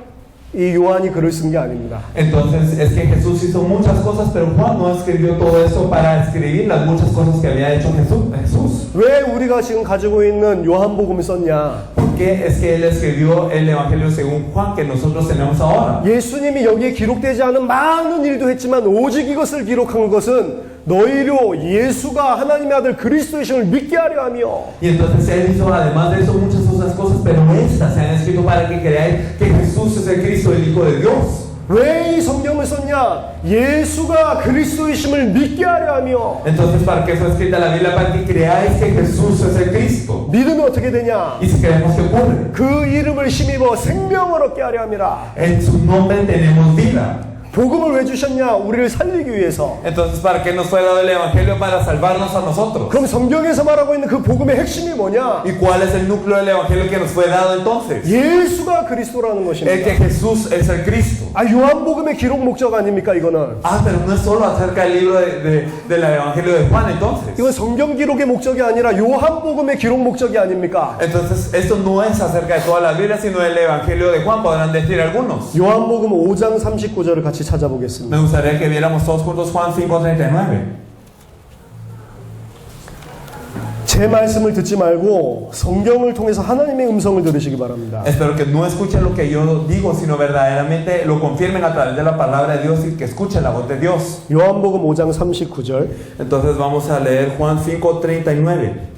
이 요한이 글을 쓴 게 아닙니다. Entonces es que Jesús hizo muchas cosas, pero Juan no escribió todo eso para escribir las muchas cosas que había hecho Jesús. 왜 우리가 지금 가지고 있는 요한복음을 썼냐? ¿Por qué es que él escribió el Evangelio según Juan que nosotros tenemos ahora? 예수님이 여기에 기록되지 않은 많은 일도 했지만 오직 이것을 기록한 것은 너희로 예수가 하나님의 아들 그리스도이심을 믿게 하려 하며 Y entonces él hizo además de eso muchas otras cosas, pero estas se han escrito para que creáis que Jesús es el Cristo, el Hijo de Dios. 왜 이 성경을 썼냐? 예수가 그리스도이심을 믿게 하려 하며 Entonces, ¿para qué fue escrita la Biblia? Para que creáis que Jesús es el Cristo. 믿으면 어떻게 되냐? Y si creemos que ocurre, 그 이름을 힘입어 생명을 얻게 하려 함이라. en su nombre tenemos vida. 복음을 왜 주셨냐? 우리를 살리기 위해서. Entonces, ¿para qué nos fue dado el Evangelio? Para salvarnos a nosotros. 그럼 성경에서 말하고 있는 그 복음의 핵심이 뭐냐? ¿Y cuál es el núcleo del Evangelio que nos fue dado entonces? 예수가 그리스도라는 El que 것입니다. Jesús es el Cristo. 아, 요한복음의 기록 목적 아닙니까 이거는? Ah, pero no es solo acerca del libro del Evangelio de Juan entonces. 이건 성경 기록의 목적이 아니라 요한복음의 기록 목적이 아닙니까? Entonces, esto no es acerca de toda la Biblia, sino del Evangelio de Juan, podrán decir algunos. 요한복음 5장 39절을 같이 찾아보겠습니다. Me gustaría que viéramos todos juntos Juan 5:39. 제 말씀을 듣지 말고 성경을 통해서 하나님의 음성을 들으시기 바랍니다. Espero que no escuchen lo que yo digo, sino verdaderamente lo confirmen a través de la palabra de Dios y que escuchen la voz de Dios. 요한복음 5장 39절. Entonces vamos a leer Juan 5:39.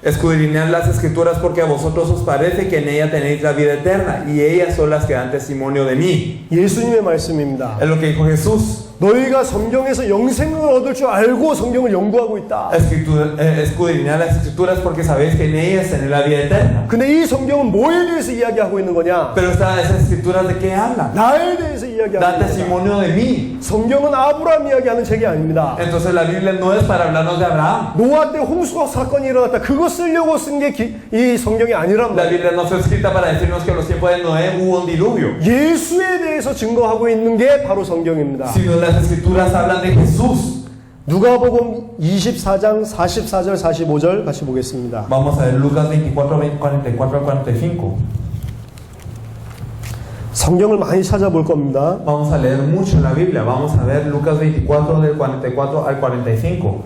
Escudriñad las escrituras porque a vosotros os parece que en ella tenéis la vida eterna y ellas son las que dan testimonio de mí. 예수님의 말씀입니다. Es lo que dijo Jesús. 너희가 성경에서 영생을 얻을 줄 알고 성경을 연구하고 있다. Escudriñad las escrituras porque sabéis que en ellas tenéis la vida eterna. 근데 이 성경은 뭐에 대해서 이야기하고 있는 거냐? Pero esas escrituras ¿de qué hablan? 나에 대해서 이야기하고 Dan 있는 거다. testimonio de mí. 성경은 아브라함 이야기하는 책이 아닙니다. Entonces la Biblia no es para hablarnos de Abraham. 노아 때 홍수가 사건이 일어났다. 그거 쓰려고 쓴 게 이 성경이 아니란 La 말이에요. Biblia no fue escrita para decirnos que en los tiempos de Noé hubo un diluvio. 예수에 대해서 증거하고 있는 게 바로 성경입니다. Sino las escrituras hablan de Jesús. 누가복음 24장 44절 45절 같이 보겠습니다. Vamos a ver Lucas 24, 44 al 45. 성경을 많이 찾아볼 겁니다. Vamos a leer mucho en la Biblia. Vamos a ver Lucas 24 del 44 al 45.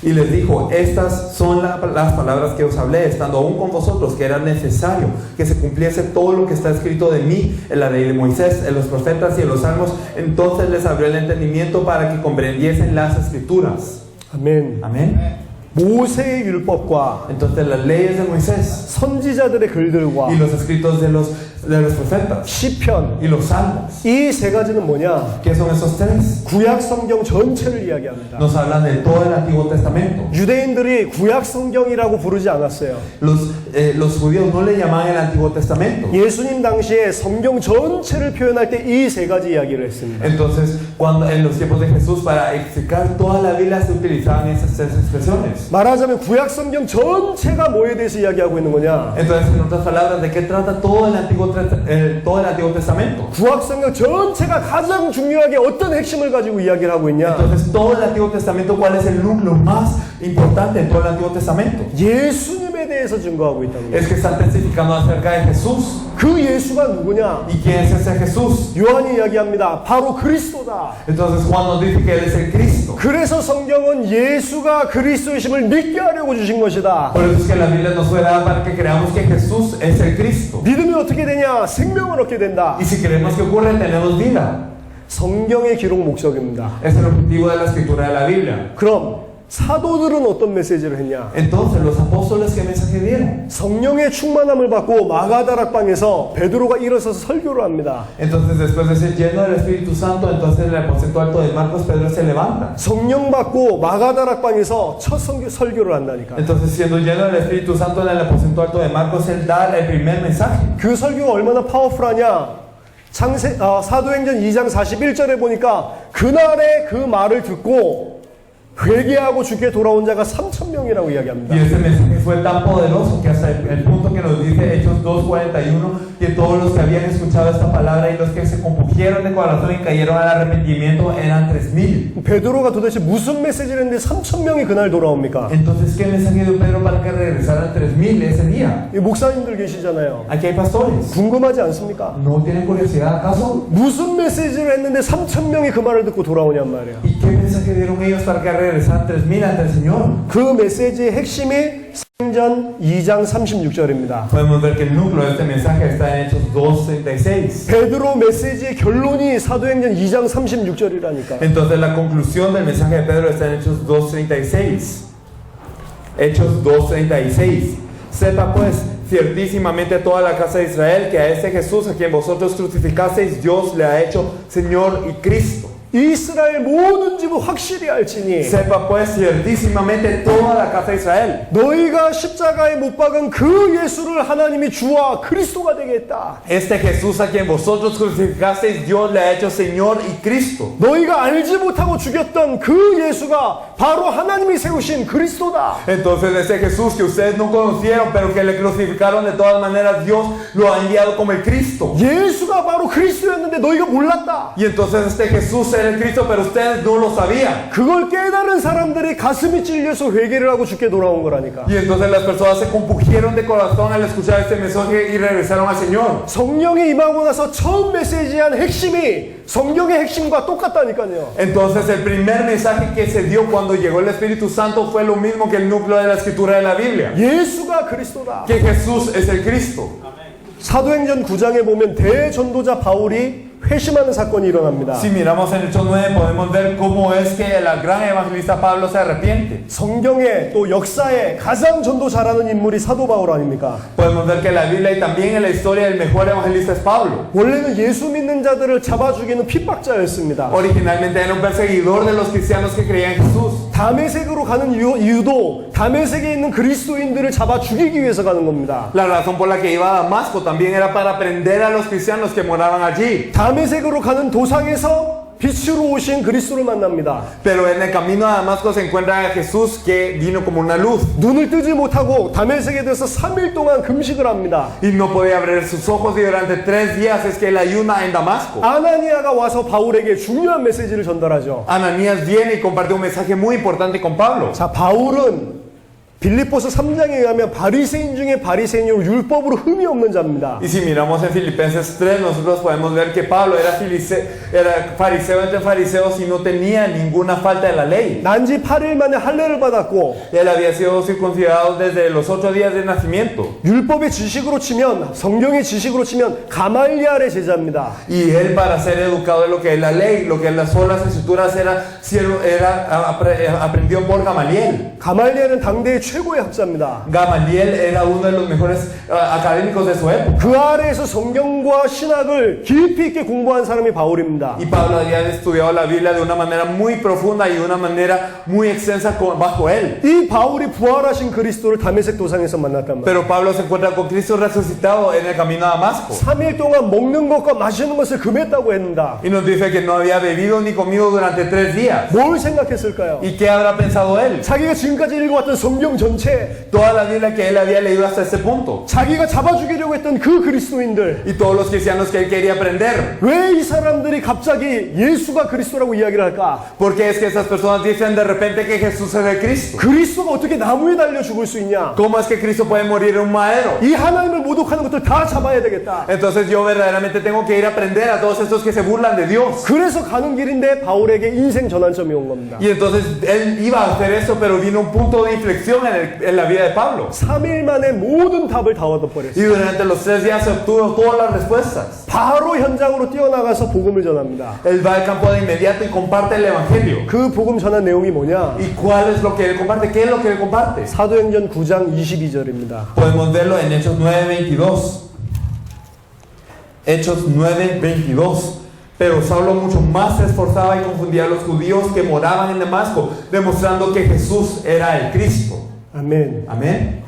Y les dijo, estas son las palabras que os hablé, estando aún con vosotros, que era necesario que se cumpliese todo lo que está escrito de mí en la ley de Moisés, en los profetas y en los salmos. Entonces les abrió el entendimiento para que comprendiesen las escrituras. 아멘. Amén. 모세의 율법과 Entonces las leyes de Moisés 선지자들의 글들과 y los escritos de los profetas 시편 y los salmos. 이 세 가지는 뭐냐? ¿Qué son esos tres? 구약 성경 전체를 이야기합니다. Nos hablan de todo el Antiguo Testamento. 유대인들이 구약 성경이라고 부르지 않았어요. Los judíos no le llamaban el Antiguo Testamento. 예수님 당시에 성경 전체를 표현할 때 이 세 가지 이야기를 했습니다. Entonces, cuando en los tiempos de Jesús para explicar toda la Biblia se utilizaban esas tres expresiones. 말하자면 구약 성경 전체가 뭐에 대해서 이야기하고 있는 거냐? Entonces, en otras palabras, ¿de qué trata todo el Antiguo Testamento? 구약 성경 전체가 가장 중요하게 어떤 핵심을 가지고 이야기를 하고 있냐? Entonces, todo el Antiguo Testamento, ¿cuál es el núcleo más importante en todo el Antiguo Testamento? 예수님에 대해서 증거하고 있다는 거예요. Es que están testificando acerca de Jesús. 그 예수가 누구냐? ¿Y quién es ese Jesús? 요한이 이야기합니다. 바로 그리스도다. Entonces, Juan nos dice que Él es el Cristo. 그래서 성경은 예수가 그리스도이심을 믿게 하려고 주신 것이다. Por eso es que la Biblia nos fue dada para que creamos que Jesús es el Cristo. 믿으면 어떻게 되냐? 생명을 얻게 된다. Y si creemos que ocurre, tenemos vida. 성경의 기록 목적입니다. Es el objetivo de la escritura de la Biblia. 그럼 사도들은 어떤 메시지를 했냐? Entonces, los apóstoles, ¿qué mensaje dieron? 성령의 충만함을 받고 마가다락방에서 베드로가 일어서서 설교를 합니다. Entonces, después de ser lleno del Espíritu Santo, entonces en el aposento alto de Marcos, Pedro se levanta. 성령 받고 마가다락방에서 첫 설교를 한다니까. Entonces, siendo lleno del Espíritu Santo en el aposento alto de Marcos, él da el primer mensaje. 그 설교가 얼마나 파워풀하냐? 사도행전 2장 41절에 보니까 그날에 그 말을 듣고 회개하고 주께 돌아온 자가 3,000명이라고 이야기합니다. Y ese mensaje fue tan poderoso que hasta el punto que nos dice Hechos 2:41, que todos los que habían escuchado esta palabra y los que se compungieron de corazón y cayeron al arrepentimiento eran 3,000. 베드로가 도대체 무슨 메시지를 했는데 3,000명이 그날 돌아옵니까? Entonces, ¿qué mensaje dio Pedro para que regresaran 3,000 ese día? 이 목사님들 계시잖아요. Aquí hay pastores. 궁금하지 않습니까? ¿No tienen curiosidad acaso? 무슨 메시지를 했는데 3,000명이 그 말을 듣고 돌아오냔 말이야. ¿Y qué mensaje dieron ellos para que regresaran 3,000 ante el Señor? 그 메시지의 핵심이 사도행전 2장 36절입니다. Podemos ver que el núcleo de este mensaje está en Hechos 2:36. 베드로 메시지의 결론이 사도행전 2장 36절이라니까. Entonces la conclusión del mensaje de Pedro está en Hechos 2:36. Hechos 2:36. Sepa pues ciertísimamente toda la casa de Israel que a este Jesús a quien vosotros crucificasteis Dios le ha hecho Señor y Cristo. 이스라엘 모든 집은 확실히 알지니 Sepa pues ciertísimamente toda la casa de Israel 너희가 십자가에 못 박은 그 예수를 하나님이 주와 그리스도가 되게 했다. este Jesús a quien vosotros crucificasteis Dios le ha hecho Señor y Cristo. 너희가 알지 못하고 죽였던 그 예수가 바로 하나님이 세우신 그리스도다. Entonces ese Jesús que ustedes no conocieron pero que le crucificaron de todas maneras Dios lo ha enviado como el Cristo. 예수가 바로 그리스도였는데 너희가 몰랐다. Y entonces este Jesús era el Cristo pero ustedes no lo sabían. 그걸 깨달은 사람들이 가슴이 찔려서 회개를 하고 죽게 돌아온 거라니까. Y entonces las personas se compungieron de corazón al escuchar este mensaje y regresaron al Señor. 성령이 임하고 나서 처음 메시지한 핵심이 성경의 핵심과 똑같다니까요. Entonces el primer mensaje que se dio cuando llegó el Espíritu Santo fue lo mismo que el núcleo de la escritura de la Biblia. 예수가 그리스도다. Que Jesús es el Cristo. 사도행전 9장에 보면 대전도자 바울이 회심하는 사건이 일어납니다. Si miramos en Hechos 9 podemos ver cómo es que el gran evangelista Pablo se arrepiente. 성경에 또 역사에 가장 전도 잘하는 인물이 사도 바울 아닙니까? Podemos ver que en la Biblia y también en la historia el mejor evangelista es Pablo. 원래는 예수 믿는 자들을 잡아 죽이는 핍박자였습니다. Originalmente era un perseguidor de los cristianos que creían en Jesús. 다메섹으로 가는 이유도 다메섹에 있는 그리스도인들을 잡아 죽이기 위해서 가는 겁니다. La razón por la que iba a Damasco también era para prender a los cristianos que moraban allí. 다메섹으로 가는 도상에서 빛으로 오신 그리스도를 만납니다. Pero en el camino a Damasco se encuentra a Jesús que vino como una luz. 눈을 뜨지 못하고 다메섹에 대해서 3일 동안 금식을 합니다. Y no podía abrir sus ojos y durante 3 días es que él ayuna en Damasco. 아나니아가 와서 바울에게 중요한 메시지를 전달하죠. Ananías viene y comparte un mensaje muy importante con Pablo. 자, 바울은 빌립보서 3장에 의하면 바리새인 중에 바리새인으로 율법으로 흠이 없는 자입니다. Y si miramos en Filipenses 3, nosotros podemos ver que Pablo era fariseo entre fariseos y no tenía ninguna falta de la ley. 난지 8일 만에 할례를 받았고 Él había sido circuncidado desde los 8 días de nacimiento. 율법의 지식으로 치면 성경의 지식으로 치면 가말리알의 제자입니다. Y él para ser educado en lo que es la ley, lo que es las solas escrituras aprendió por Gamaliel. 가말리알은 당대의 최고의 학자입니다. Gamaliel era uno de los mejores académicos de su época. 그 아래에서 성경과 신학을 깊이 있게 공부한 사람이 바울입니다. Y Pablo había estudiado la Biblia de una manera muy profunda y de una manera muy extensa bajo él. 이 바울이 부활하신 그리스도를 다메섹 도상에서 만났단 말이에요. Pero Pablo se encuentra con Cristo resucitado en el camino a Damasco. 3일 동안 먹는 것과 마시는 것을 금했다고 했는다. Y nos dice que no había bebido ni comido durante 3 días. 뭘 생각했을까요? ¿Y qué habrá pensado él? 자기가 지금까지 읽어왔던 성경 전체, Toda la Biblia que él había leído hasta ese punto. 자기가 잡아 죽이려고 했던 그 그리스도인들, Y todos los cristianos que él quería aprender. 왜 이 사람들이 갑자기 예수가 그리스도라고 이야기를 할까? Porque es que esas personas dicen de repente que Jesús es el Cristo. 그리스도가 어떻게 나무에 달려 죽을 수 있냐? ¿Cómo es que Cristo puede morir en un madero? 이 하나님을 모독하는 것들 다 잡아야 되겠다. Entonces yo verdaderamente tengo que ir a aprender a todos estos que se burlan de Dios. 그래서 가는 길인데 바울에게 인생 전환점이 온 겁니다. Y entonces él iba a hacer eso, pero vino un punto de inflexión en la vida de Pablo. 3일 만에 mo든 답을 다 Y 얻어버렸어요. durante los 3 días se obtuvo todas las respuestas. 바로 현장으로 뛰어나가서 복음을 전합니다. Él va al campo de inmediato y comparte el evangelio. 그 복음 전한 내용이 뭐냐? ¿Y cuál es lo que él comparte? ¿Qué es lo que él comparte? 사도행전 9장 22절입니다. Podemos verlo en Hechos 9:22. Hechos 9:22. Pero Saulo mucho más se esforzaba y confundía a los judíos que moraban en Damasco, demostrando que Jesús era el Cristo. 아멘. Amén.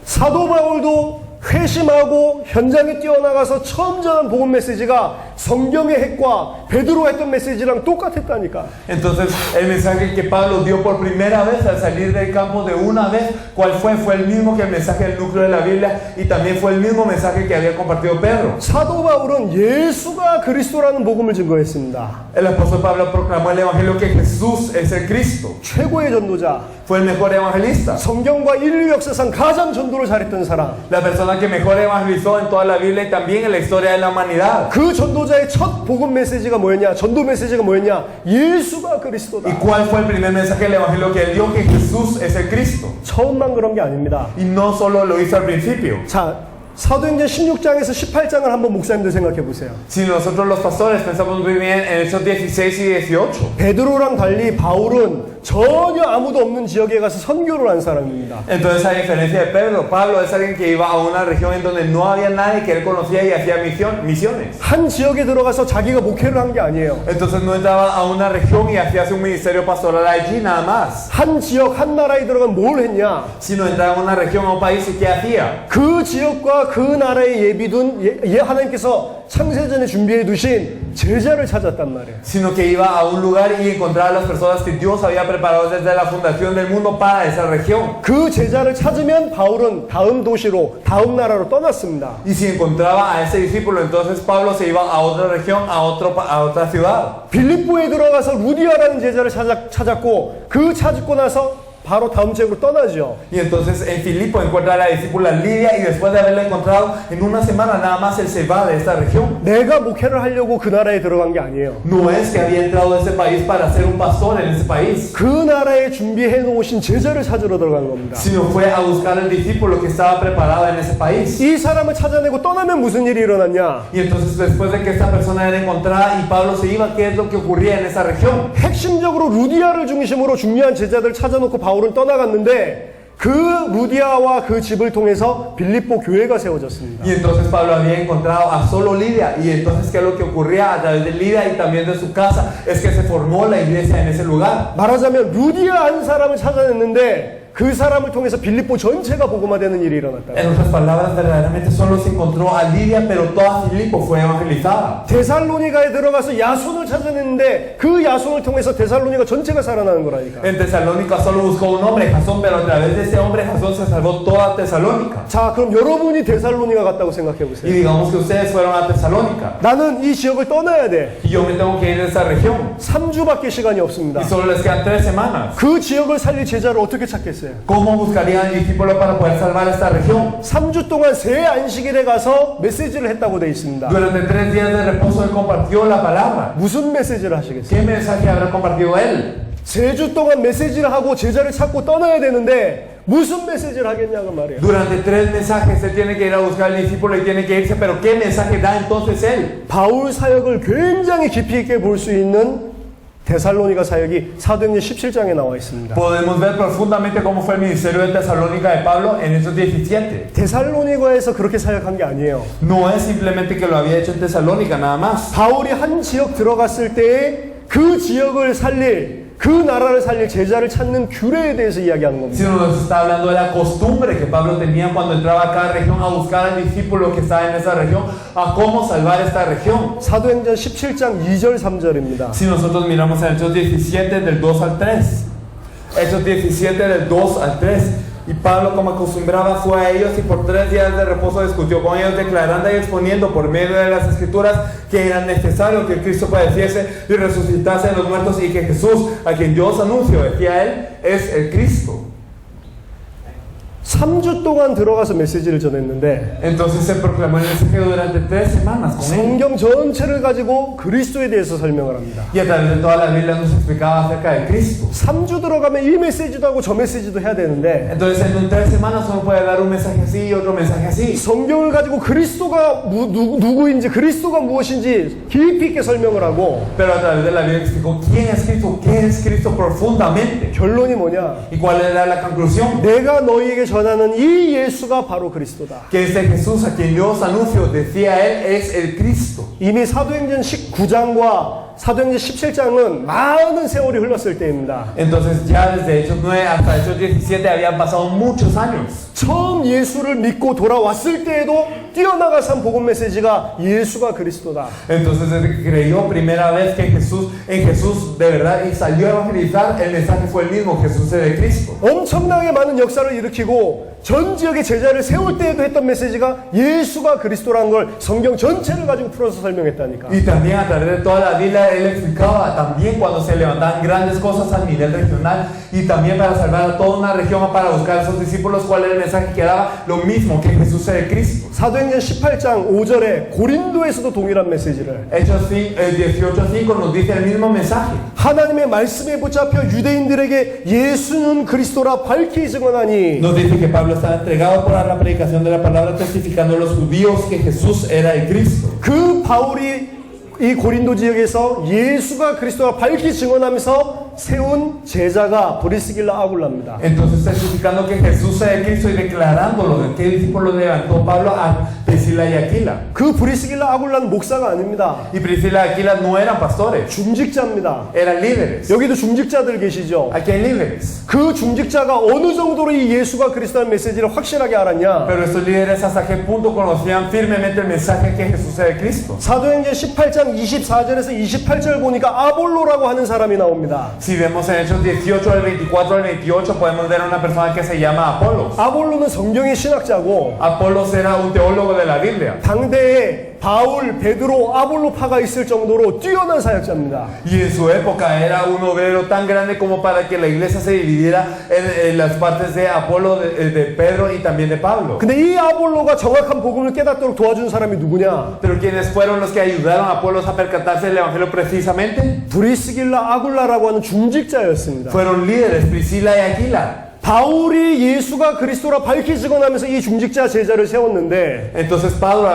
사도 바울도 회심하고 현장에 뛰어나가서 처음 전한 복음 메시지가 성경의 핵과 베드로가 했던 메시지랑 똑같았다니까. Entonces, el mensaje que Pablo dio por primera vez al salir del campo de una vez, ¿cuál fue? Fue el mismo que el mensaje del núcleo de la Biblia y también fue el mismo mensaje que había compartido Pedro. 사도 바울은 예수가 그리스도라는 복음을 증거했습니다. El apóstol Pablo proclamó el evangelio que Jesús es el Cristo. 최고의 전도자, Fue el mejor evangelista. 성경과 인류 역사상 가장 전도를 잘했던 사람. La persona que mejor evangelizó en toda la Biblia y también en la historia de la humanidad. 그 전도자의 첫 복음 메시지가 뭐였냐? 전도 메시지가 뭐였냐? 예수가 그리스도다. ¿Y cuál fue el primer mensaje del evangelio que él dio? Que Jesús es el Cristo. 처음만 그런 게 아닙니다. Y no solo lo hizo al principio. 자, 사도행전 16장에서 18장을 한번 목사님들 생각해 보세요. Si nosotros los pastores pensamos muy bien en Hechos 16 y 18. 베드로랑 달리 바울은 전혀 아무도 없는 지역에 가서 선교를 한 사람입니다. Entonces, a diferencia de Pedro, Pablo es alguien que iba a una región en donde no había nadie que él conocía y hacía misiones. 한 지역에 들어가서 자기가 목회를 한 게 아니에요. Entonces no entraba a una región y hacía un ministerio pastoral allí nada más. 한 지역, 한 나라에 들어가면 뭘 했냐? Sino entraba a una región, a un país y ¿qué hacía? 그 지역과 그 나라에 예비둔 하나님께서 창세전에 준비해 두신 제자를 찾았단 말이에요. Sino que iba a un lugar y encontraba a las personas que Dios había preparado desde la fundación del mundo para esa región. 그 제자를 찾으면 바울은 다음 도시로, 다음 나라로 떠났습니다. Y si encontraba a ese discípulo, entonces Pablo se iba a otra región, a otra ciudad. 빌립보에 들어가서 루디아라는 제자를 찾았고 그 찾고 나서 바로 다음 지역으로 떠나죠. Y entonces en Filipo encuentra a la discípula Lidia y después de haberla encontrado en una semana nada más él se va de esta región. 내가 목회를 하려고 그 나라에 들어간 게 아니에요. No es que había entrado a ese país para ser un pastor en ese país, 그 나라에 준비해 놓으신 제자를 찾으러 들어간 겁니다. sino fue a buscar al discípulo que estaba preparado en ese país. 이 사람을 찾아내고 떠나면 무슨 일이 일어났냐? Y entonces después de que esta persona era encontrada y Pablo se iba, ¿qué es lo que ocurría en esa región? 핵심적으로 루디아를 중심으로 중요한 제자들 찾아놓고 바울은 떠나갔는데 그 루디아와 그 집을 통해서 빌립보 교회가 세워졌습니다. Y entonces Pablo había encontrado a solo Lidia. Y entonces, ¿qué es lo que ocurría a través de Lidia y también de su casa? Es que se formó la iglesia en ese lugar. 말하자면 루디아 한 사람을 찾아냈는데 그 사람을 통해서 빌립보 전체가 복음화되는 일이 일어났다. En otras palabras, verdaderamente solo se encontró a Lidia, pero toda Filipo fue evangelizada. 데살로니가에 들어가서 야손을 찾아냈는데 그 야손을 통해서 데살로니가 전체가 살아나는 거라니까. En Tesalónica solo buscó un hombre, Jasón, pero a través de ese hombre Jasón se salvó toda Tesalónica. 자, 그럼 여러분이 데살로니가 갔다고 생각해 Y 보세요. digamos que ustedes fueron a Tesalónica. 나는 이 지역을 떠나야 돼. Y yo me tengo que ir de esa región. 3주밖에 시간이 없습니다. Y solo les quedan 3 semanas. 그 지역을 살릴 제자를 어떻게 찾겠어요? ¿Cómo buscarían al discípulo para poder salvar esta región? 3주 동안 새 안식일에 가서 메시지를 했다고 돼 있습니다. Durante 3 días de reposo él compartió la palabra. 무슨 메시지를 하시겠어요? ¿Qué mensaje habrá compartido él? 3주 동안 메시지를 하고 제자를 찾고 떠나야 되는데 무슨 메시지를 하겠냐고 말이에요. Durante 3 mensajes él tiene que ir a buscar al discípulo y tiene que irse, pero ¿qué mensaje da entonces él? 바울 사역을 굉장히 깊이 있게 볼 수 있는 데살로니가 사역이 사도행전 17장에 나와 있습니다. Podemos ver profundamente cómo fue el ministerio de Tesalónica de Pablo en Hechos 17. 데살로니가에서 그렇게 사역한 게 아니에요. No es simplemente que lo había hecho en Tesalónica nada más. 바울이 한 지역 들어갔을 때에 그 지역을 살릴, 그 나라를 살릴 제자를 찾는 규례에 대해서 이야기하는 겁니다. Sino nos está hablando de la costumbre que Pablo tenía cuando entraba a cada región a buscar al discípulo que estaba en esa región, a cómo salvar esta región. 사도행전 17장 2절 3절입니다. Si nosotros miramos en Hechos 17 del 2 al 3, Hechos 17 del 2 al 3, y Pablo, como acostumbraba, fue a ellos y por 3 días de reposo discutió con ellos, declarando y exponiendo por medio de las escrituras que era necesario que Cristo padeciese y resucitase de los muertos y que Jesús, a quien yo os anuncio, decía él, es el Cristo. 3주 동안 들어가서 메시지를 전했는데 Entonces se proclamó el mensaje durante 3 semanas con él. 성경 전체를 가지고 그리스도에 대해서 설명을 합니다. Y a través de toda la Biblia nos explicaba acerca de Cristo. 3주 들어가면 이 메시지도 하고 저 메시지도 해야 되는데 Entonces en 3 semanas uno puede dar un mensaje así y otro mensaje así. 성경을 가지고 그리스도가 누구인지 그리스도가 무엇인지 깊이 있게 설명을 하고 Pero a través de la Biblia explicó quién es Cristo, qué es Cristo profundamente. 결론이 뭐냐? ¿Y cuál era la conclusión? 내가 너희에게 전하는 이 예수가 바로 그리스도다. Que este Jesús a quien yo os anuncio, decía él, es el Cristo. 이미 사도행전 19장과 사도행전 17장은 많은 세월이 흘렀을 때입니다. Entonces ya desde Hechos 9 hasta Hechos 17 habían pasado muchos años. 처음 예수를 믿고 돌아왔을 때에도 뛰어나가서 한 복음 메시지가 예수가 그리스도다. Entonces desde que creyó primera vez que en Jesús de verdad y salió a evangelizar, el mensaje fue el mismo, Jesús es de Cristo. 엄청나게 많은 역사를 일으키고 전 지역의 제자를 세울 때에도 했던 메시지가 예수가 그리스도라는 걸 성경 전체를 가지고 풀어서 설명했다니까. Y también a través de toda la Biblia él explicaba también cuando se levantaban grandes cosas a nivel regional y también para salvar a toda una región, para buscar a sus discípulos, cuál era el mensaje que daba, lo mismo que Jesús es de Cristo. 사도행전 18장 5절에 고린도에서도 동일한 메시지를 Hechos 18:5 nos dice el mismo mensaje. 하나님의 말씀에 붙잡혀 유대인들에게 예수는 그리스도라 밝히 증언하니 Nos dice que Pablo estaba entregado por la predicación de la palabra, testificando a los judíos que Jesús era el Cristo. 그 바울이 이 고린도 지역에서 예수가 그리스도라 밝히 증언하면서 세운 제자가 브리스길라 아굴라입니다. Entonces testificando que Jesús es el Cristo y declarándolo, ¿qué discípulos levantó Pablo? A Priscila y Aquila. 그 브리스길라 아굴라는 목사가 아닙니다. Y Priscila y Aquila no eran pastores, 중직자입니다. eran líderes. 여기도 중직자들 계시죠? Aquí hay líderes. 그 중직자가 어느 정도로 이 예수가 그리스도라는 메시지를 확실하게 알았냐? Pero estos líderes hasta qué punto conocían firmemente el mensaje que Jesús es el Cristo. 사도행전 18장 24절에서 28절 보니까 아볼로라고 하는 사람이 나옵니다. Si vemos en Hechos 18 al 24 al 28 podemos ver a una persona que se llama Apolos. 아볼로는 성경의 신학자고 Apolos era un teólogo de la Biblia. 당대에 바울, 베드로, 아볼로파가 있을 정도로 뛰어난 사역자입니다. Y en su época era un obrero tan grande como para que la iglesia se dividiera en las partes de Apolo, de Pedro y también de Pablo. 근데 이 아볼로가 정확한 복음을 깨닫도록 도와준 사람이 누구냐? Pero ¿quiénes fueron los que ayudaron a Apolos a percatarse del evangelio precisamente? 브리스길라 아굴라라고 하는 중직자였습니다. Fueron líderes, Priscila y Aquila. 바울이 예수가 그리스도라 밝히 증언하면서 이 중직자 제자를 세웠는데 Entonces Pablo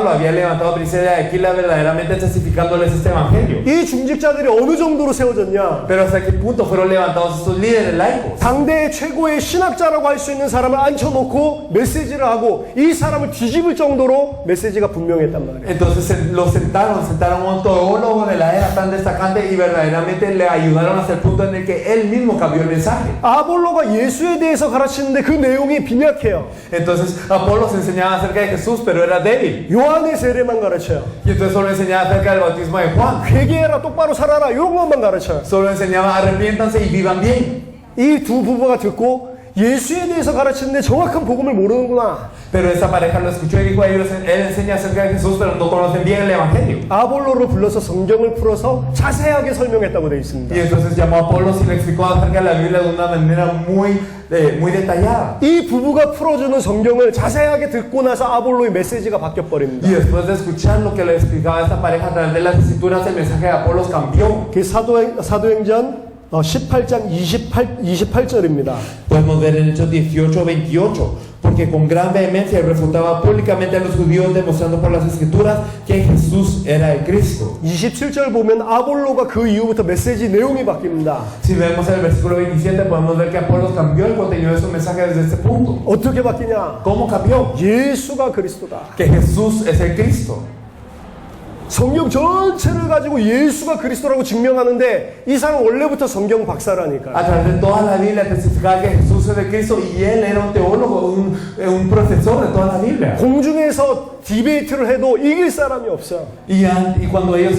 había levantado a Priscila y Aquila verdaderamente testificándoles este evangelio. 이 중직자들이 어느 정도로 세워졌냐? Pero ¿hasta qué punto fueron levantados estos líderes laicos? 당대의 최고의 신학자라고 할 수 있는 사람을 앉혀놓고 메시지를 하고 이 사람을 뒤집을 정도로 메시지가 분명했단 말이에요. Entonces lo sentaron a un teólogo de la era tan destacante y verdaderamente le ayudaron hasta el punto en el que él mismo cambió el mensaje. 아볼로가 예수에 대해서 가르치는데 그 내용이 빈약해요. Entonces Apolos enseñaba acerca de Jesús, pero era débil. 요한의 세례만 가르쳐요. Y entonces solo enseñaba acerca del bautismo de Juan. 회개해라, 똑바로 살아라, 이런 것만 가르쳐요. Solo enseñaba arrepiéntanse y vivan bien. 이 두 부부가 듣고 예수에 대해서 가르치는데 정확한 복음을 모르는구나. Pero esa pareja lo escuchó y dijo a ellos, él enseña acerca de Jesús, pero no conocen bien el evangelio. 아볼로를 불러서 성경을 풀어서 자세하게 설명했다고 되어 있습니다. Y entonces llamó a Apolos y le explicó acerca de la Biblia de una manera muy detallada. 이 부부가 풀어주는 성경을 자세하게 듣고 나서 아볼로의 메시지가 바뀌어 버립니다. Y después de escuchar lo que le explicaba esta pareja a través de las escrituras, el mensaje de Apolos cambió. 그 사도행전 18장 28절입니다. Podemos ver en Hechos 18:28, porque con gran vehemencia refutaba públicamente a los judíos, demostrando por las escrituras que Jesús era el Cristo. 27절 보면 아볼로가 그 이후부터 메시지 내용이 바뀝니다. Si vemos el versículo 27, podemos ver que Apolos cambió el contenido de su mensaje desde este punto. 어떻게 바뀌냐? ¿Cómo cambió? 예수가 그리스도다. Que Jesús es el Cristo. 성경 전체를 가지고 예수가 그리스도라고 증명하는데 이 사람 원래부터 성경 박사라니까. A través de toda la Biblia testificaba que Jesús es el Cristo y él era un teólogo, un profesor de toda la Biblia. 공중에서 디베이트를 해도 이길 사람이 없어. Y cuando él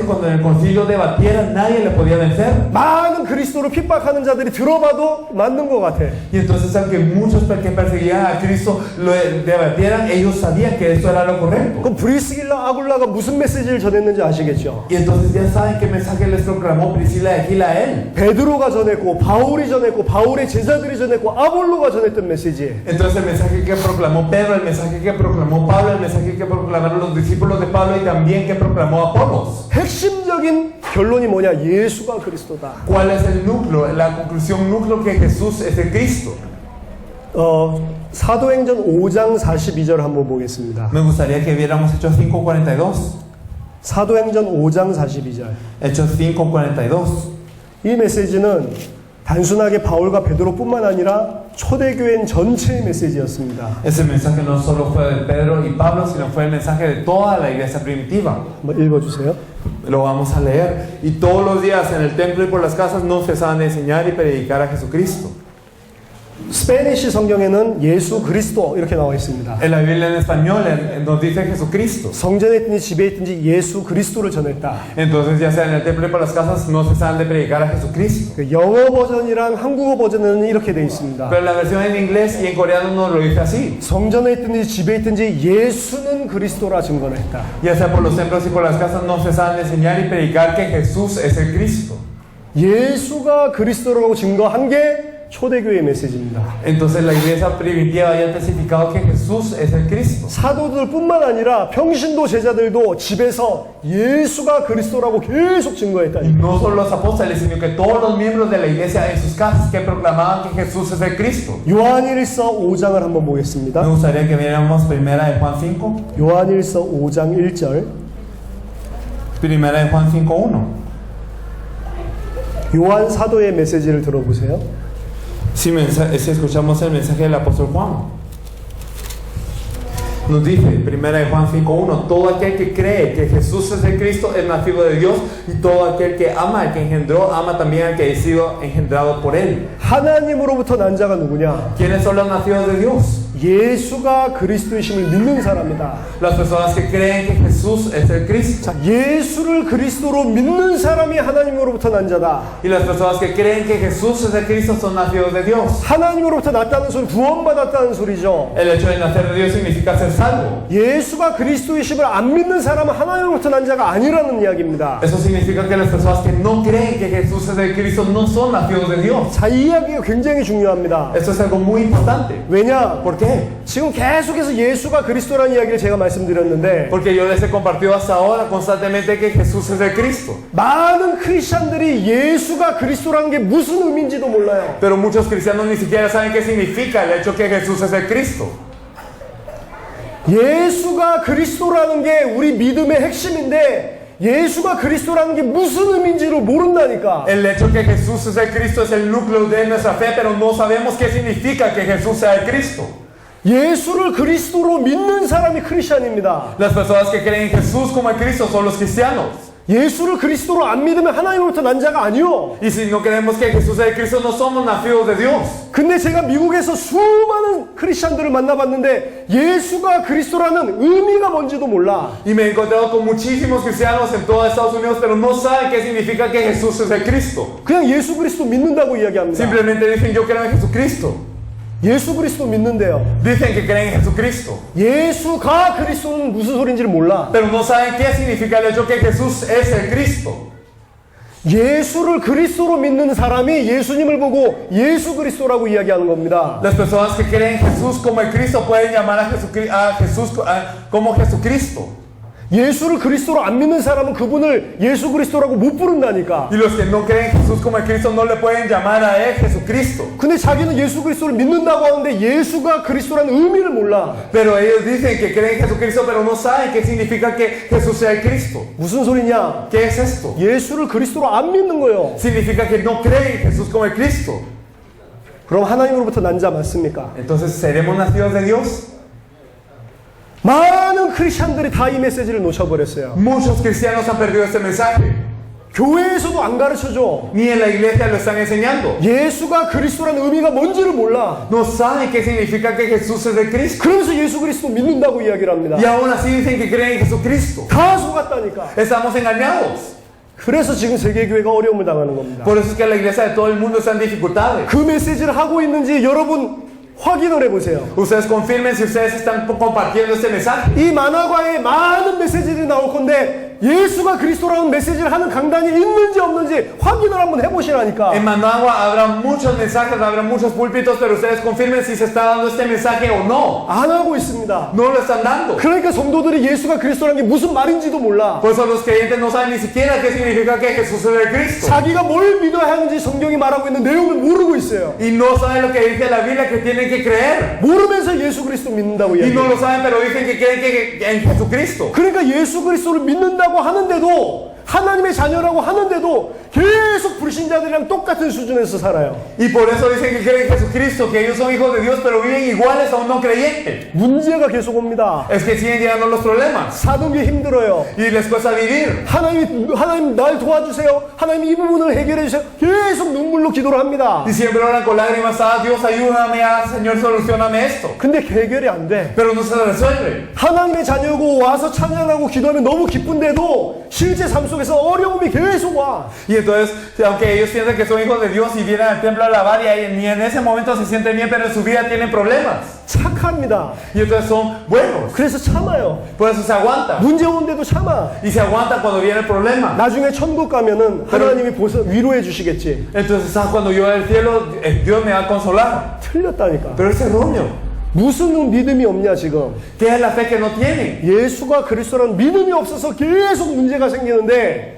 cuando en el concilio debatieran, nadie le podía vencer. 많은 그리스도를 핍박하는 자들이 들어봐도 맞는 것 같아. Y entonces aunque muchos que perseguían a Cristo lo debatieran, ellos sabían que esto era lo correcto. 그럼 브리스길라 아굴라가 무슨 메시지를 전했는지 아시겠죠? Y entonces ya saben qué mensaje les proclamó Priscila y Aquila a él. 베드로가 전했고 바울이 전했고 바울의 제자들이 전했고 아볼로가 전했던 메시지. Entonces el mensaje que proclamó Pedro, el mensaje que proclamó Pablo, el mensaje que proclamaron los discípulos de Pablo y también que proclamó Apolos. 핵심적인 결론이 뭐냐? 예수가 그리스도다. ¿Cuál es el núcleo, la conclusión núcleo que Jesús es el Cristo? 사도행전 5장 42절 한번 보겠습니다. Me gustaría que viéramos Hechos 5:42. 사도행전 5장 42절. Hechos 5:42. 이 메시지는 단순하게 바울과 베드로뿐만 아니라 초대교회 전체의 메시지였습니다. Ese mensaje no solo fue de Pedro y Pablo, sino fue el mensaje de toda la iglesia primitiva. 한번 읽어주세요. Lo vamos a leer. Y todos los días en el templo y por las casas no cesaban de enseñar y predicar a Jesucristo. 스페니시 성경에는 예수 그리스도 이렇게 나와 있습니다. En la Biblia en español nos dice Jesucristo. 성전에 있든지 집에 있든지 예수 그리스도를 전했다. Entonces ya sea en el templo y por las casas no cesaban de predicar a Jesucristo. 그 영어 버전이랑 한국어 버전은 이렇게 되어 있습니다. Pero la versión en inglés y en coreano nos lo dice así. 성전에 있든지 집에 있든지 예수는 그리스도라 증거했다. Ya sea por los templos y por las casas no cesaban de enseñar y predicar que Jesús es el Cristo. 예수가 그리스도라고 증거한 게 초대교회의 메시지입니다. Entonces la iglesia primitiva había testificado que Jesús es el Cristo. 사도들뿐만 아니라 평신도 제자들도 집에서 예수가 그리스도라고 계속 증거했다. Y no solo los apóstoles, sino que todos los miembros de la iglesia en sus casas que proclamaban que Jesús es el Cristo. 요한일서 5장을 한번 Me 보겠습니다. gustaría que viéramos primera de Juan 5. 요한일서 5장 1절. Primera de Juan 5:1. 요한 사도의 메시지를 들어보세요. Si escuchamos el mensaje del apóstol Juan, nos dice, primera de Juan 5:1, todo aquel que cree que Jesús es el Cristo es nacido de Dios, y todo aquel que ama al que engendró, ama también al que ha sido engendrado por él. 하나님으로부터 난 자가 누구냐? ¿Quiénes son los nacidos de Dios? 예수가 그리스도이심을 믿는 사람이다. Las personas que creen que Jesús es el Cristo. 자, 예수를 그리스도로 믿는 사람이 하나님으로부터 난 자다. Y las personas que creen que Jesús es el Cristo son nacidos de Dios. 하나님으로부터 났다는 소리 구원받았다는 소리죠. El hecho de nacer de Dios significa ser salvo. 예수가 그리스도이심을 안 믿는 사람은 하나님으로부터 난 자가 아니라는 이야기입니다. Eso significa que las personas que no creen que Jesús es el Cristo no son nacidos de Dios. 자, 이 이야기가 굉장히 중요합니다. Esto es algo muy importante. 왜냐? ¿Por qué? 지금 계속해서 예수가 그리스도라는 이야기를 제가 말씀드렸는데 Porque yo les he compartido hasta ahora constantemente que Jesús es el Cristo. 많은 크리스찬들이 예수가 그리스도라는 게 무슨 의미인지도 몰라요. Pero muchos cristianos ni siquiera saben qué significa el hecho que Jesús es el Cristo. 예수가 그리스도라는 게 우리 믿음의 핵심인데 예수가 그리스도라는 게 무슨 의미인지를 모른다니까. El hecho que Jesús es el Cristo es el núcleo de nuestra fe, pero no sabemos qué significa que Jesús sea el Cristo. 예수를 그리스도로 믿는 사람이 크리스찬입니다. Las personas que creen en Jesús como el Cristo son los cristianos. 예수를 그리스도로 안 믿으면 하나님으로부터 난 자가 아니요. Y si no creemos que Jesús es el Cristo, no somos nacidos de Dios. 근데 제가 미국에서 수많은 크리스찬들을 만나봤는데 예수가 그리스도라는 의미가 뭔지도 몰라. Y me he encontrado con muchísimos cristianos en todos Estados Unidos, pero no saben qué significa que Jesús es el Cristo. 그냥 예수 그리스도 믿는다고 이야기합니다. Simplemente dicen yo creo en Jesucristo. 예수 그리스도 믿는데요. Dicen que creen en Jesucristo. 예수가 그리스도는 무슨 소리인지를 몰라. Pero no saben qué significa el hecho que Jesús es el Cristo. 예수를 그리스도로 믿는 사람이 예수님을 보고 예수 그리스도라고 이야기하는 겁니다. Las personas que creen en Jesús como el Cristo pueden llamar a Jesús como Jesucristo. 예수를 그리스도로 안 믿는 사람은 그분을 예수 그리스도라고 못 부른다니까. Y los que no creen en Jesús como el Cristo no le pueden llamar a él Jesucristo. 근데 자기는 예수 그리스도를 믿는다고 하는데 예수가 그리스도라는 의미를 몰라. Pero ellos dicen que creen en Jesucristo, pero no saben qué significa que Jesús sea el Cristo. 무슨 소리냐? ¿Qué es esto? 예수를 그리스도로 안 믿는 거예요. Significa que no creen en Jesús como el Cristo. 그럼 하나님으로부터 난 자 맞습니까? Entonces, ¿seremos nacidos de Dios? 많은 크리스찬들이 다 이 메시지를 놓쳐버렸어요. Muchos cristianos han perdido este mensaje. 교회에서도 안 가르쳐줘. Ni en la iglesia lo están enseñando. 예수가 그리스도라는 의미가 뭔지를 몰라. No saben qué significa que Jesús es el Cristo. 그러면서 예수 그리스도 믿는다고 이야기를 합니다. Y aún así dicen que creen en Jesucristo. 다 속았다니까. Estamos engañados. 그래서 지금 세계교회가 어려움을 당하는 겁니다. Por eso es que la iglesia de todo el mundo está en dificultades. 그 메시지를 하고 있는지 여러분 확인을 해보세요. Ustedes confirmen si ustedes están compartiendo este mensaje. 이 만화가에 많은 메시지들이 나올 건데 예수가 그리스도라는 메시지를 하는 강단이 있는지 없는지 확인을 한번 해보시라니까. En Managua habrá muchos mensajes, habrá muchos púlpitos, pero ustedes confirmen si se está dando este mensaje o no. 안 하고 있습니다. No lo están dando. 그러니까 성도들이 예수가 그리스도라는 게 무슨 말인지도 몰라. Por eso los creyentes no saben ni siquiera qué significa que Jesús es el Cristo. 자기가 뭘 믿어야 하는지 성경이 말하고 있는 내용을 모르고 있어요. Y no saben lo que dice la Biblia que tienen que creer. 모르면서 예수 그리스도 믿는다고 Y no 얘기해요. lo saben, pero dicen que creen que en Jesucristo. 그러니까 예수 그리스도를 믿는다고 하는데도 하나님의 자녀라고 하는데도 계속 불신자들이랑 똑같은 수준에서 살아요. Y por eso dicen que creen en Jesucristo, que ellos son hijos de Dios, pero viven iguales a un no creyente. 문제가 계속 옵니다. Es que siguen llegando los problemas 사는 게 힘들어요. y les cuesta vivir. 하나님 날 도와주세요. 하나님 이 부분을 해결해 주세요. 계속 눈물로 기도를 합니다. Y siempre oran con lágrimas, Dios ayúdame, Señor solucioname esto. 근데 해결이 안 돼. Pero no se resuelve. 하나님의 자녀고 와서 찬양하고 기도하면 너무 기쁜데도 실제 삶 속에서 어려움이 계속 와. Y entonces, aunque ellos sienten que son hijos de Dios y vienen al templo a alabar y ni en ese momento se sienten bien, pero en su vida tienen problemas. 착합니다. Y entonces son buenos. 그래서 참아요. Por eso se aguantan. 문제 오는데도 참아. Y se aguantan cuando viene el problema. 나중에 천국 가면은 하나님이 위로해 주시겠지. Entonces, cuando yo al cielo, Dios me va a consolar. 틀렸다니까. Pero es erróneo. 무슨 믿음이 없냐 지금. ¿Qué es la fe que no tienen? 예수가 그리스도라는 믿음이 없어서 계속 문제가 생기는데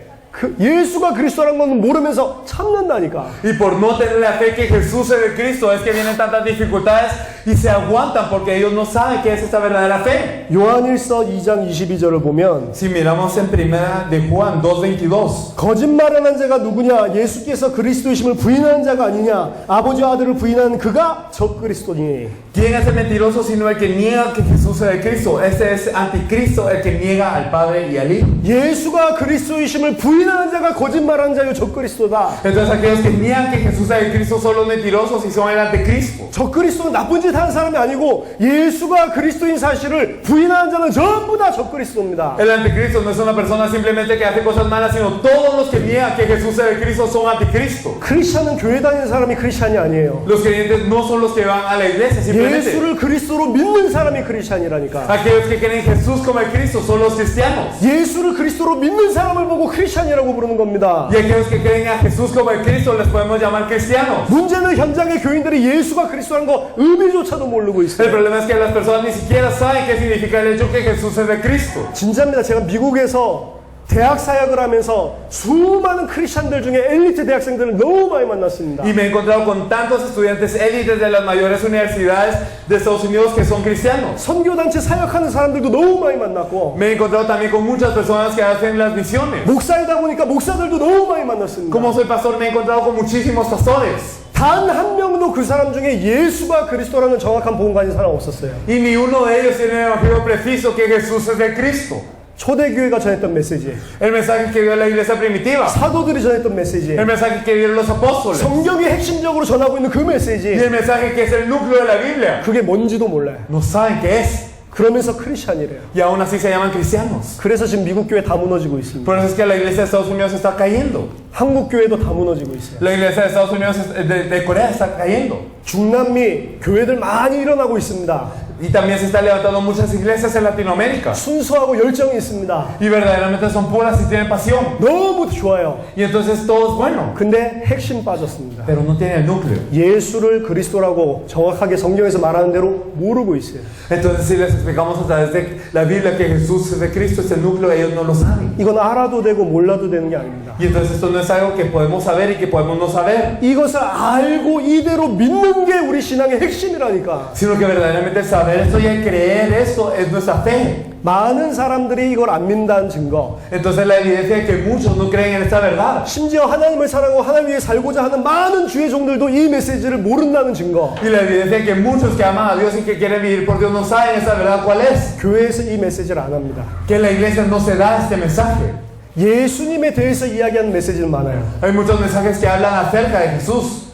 예수가 그리스도라는 건 모르면서 참는다니까. Y por no tener la fe que Jesús es el Cristo es que vienen tantas dificultades y se aguantan porque ellos no saben qué es esta verdadera fe. 요한일서 2장 22절을 보면 Si miramos en primera de Juan 2:22, 거짓말하는 자가 누구냐? 예수께서 그리스도이심을 부인하는 자가 아니냐? 아버지와 아들을 부인하는 그가 적그리스도니. ¿quién es el mentiroso sino el que niega que Jesús es el Cristo? Ese es anticristo, el que niega al Padre y al Hijo. 예수가 그리스도이심을 부인하는 자가 거짓말하는 자요 적그리스도다. Entonces aquellos que niegan que Jesús es el Cristo son los mentirosos y son el anticristo. 적그리스도는 나쁜 짓 하는 사람이 아니고 예수가 그리스도인 사실을 부인하는 자는 전부 다 적그리스도입니다. El anticristo no es una persona simplemente que hace cosas malas, sino todos los que niegan que Jesús es el Cristo son anticristo. 크리스찬은 교회 다니는 사람이 크리스찬이 아니에요. Los creyentes no son los que van a la iglesia, simplemente 예수를 그리스도로 믿는 사람이 크리스찬이라니까. aquellos que creen en Jesús como el Cristo son los cristianos. 예수를 그리스도로 믿는 사람을 보고 크리스찬이라고 부르는 겁니다. Y aquellos que creen a Jesús como el Cristo les podemos llamar cristianos. 문제는 현장의 교인들이 예수가 그리스도라는 거 의미조차도 모르고 El 있어요. problema es que las personas ni siquiera saben qué significa el hecho que Jesús es el Cristo. 진짜입니다. 제가 미국에서 대학 사역을 하면서 수많은 크리스찬들 중에 엘리트 대학생들을 너무 많이 만났습니다. Y me he encontrado con tantos estudiantes élites de las mayores universidades de Estados Unidos que son cristianos. 선교단체 사역하는 사람들도 너무 많이 만났고 Me he encontrado también con muchas personas que hacen las misiones. 목사이다 보니까 목사들도 너무 많이 만났습니다. Como soy pastor me he encontrado con muchísimos pastores. 단 한 명도 그 사람 중에 예수가 그리스도라는 정확한 복음 가진 사람 없었어요. Y ni uno de ellos tiene el evangelio preciso que Jesús es el Cristo. 초대교회가 전했던 메시지, El mensaje que dio la iglesia primitiva. 사도들이 전했던 메시지, El mensaje que dieron los apóstoles. 성경이 핵심적으로 전하고 있는 그 Y 메시지, el mensaje que es el núcleo de la Biblia. 그게 뭔지도 몰라요. No saben qué es. 그러면서 크리스찬이래요. Y aún así se llaman cristianos. 그래서 지금 미국 교회 다 무너지고 있습니다. Por eso es que la iglesia de Estados Unidos está cayendo. 한국 교회도 다 무너지고 있어요. La iglesia de Estados Unidos, de Corea, está cayendo. 중남미 교회들 많이 일어나고 있습니다. Y también se están levantando muchas iglesias en Latinoamérica. 순수하고 열정이 있습니다. Y verdaderamente son puras y tienen pasión. 너무 좋아요. Y entonces todo es bueno. 근데 핵심 빠졌습니다. Pero no tienen el núcleo. 예수를 그리스도라고 정확하게 성경에서 말하는 대로 모르고 있어요. Entonces si les explicamos a través de la Biblia que Jesús es de Cristo, es el núcleo, ellos no lo saben. 이건 알아도 되고 몰라도 되는 게 아닙니다. Y entonces esto no es algo que podemos saber y que podemos no saber. 이것을 알고 이대로 믿는 게 우리 신앙의 핵심이라니까. Sino que verdaderamente el saber esto y el creer esto es nuestra fe. 많은 사람들이 이걸 안 믿는다는 증거. Entonces la evidencia de que muchos no creen en esta verdad. 심지어 하나님을 사랑하고 하나님 위해 살고자 하는 많은 주의 종들도 이 메시지를 모른다는 증거. Y la evidencia de que muchos que aman a Dios y que quieren vivir por Dios no saben esa verdad cuál es. 교회에서 이 메시지를 안 합니다. Que en la iglesia no se da este mensaje. 예수님에 대해서 이야기하는 메시지는 많아요. Hay muchos mensajes que hablan acerca de Jesús.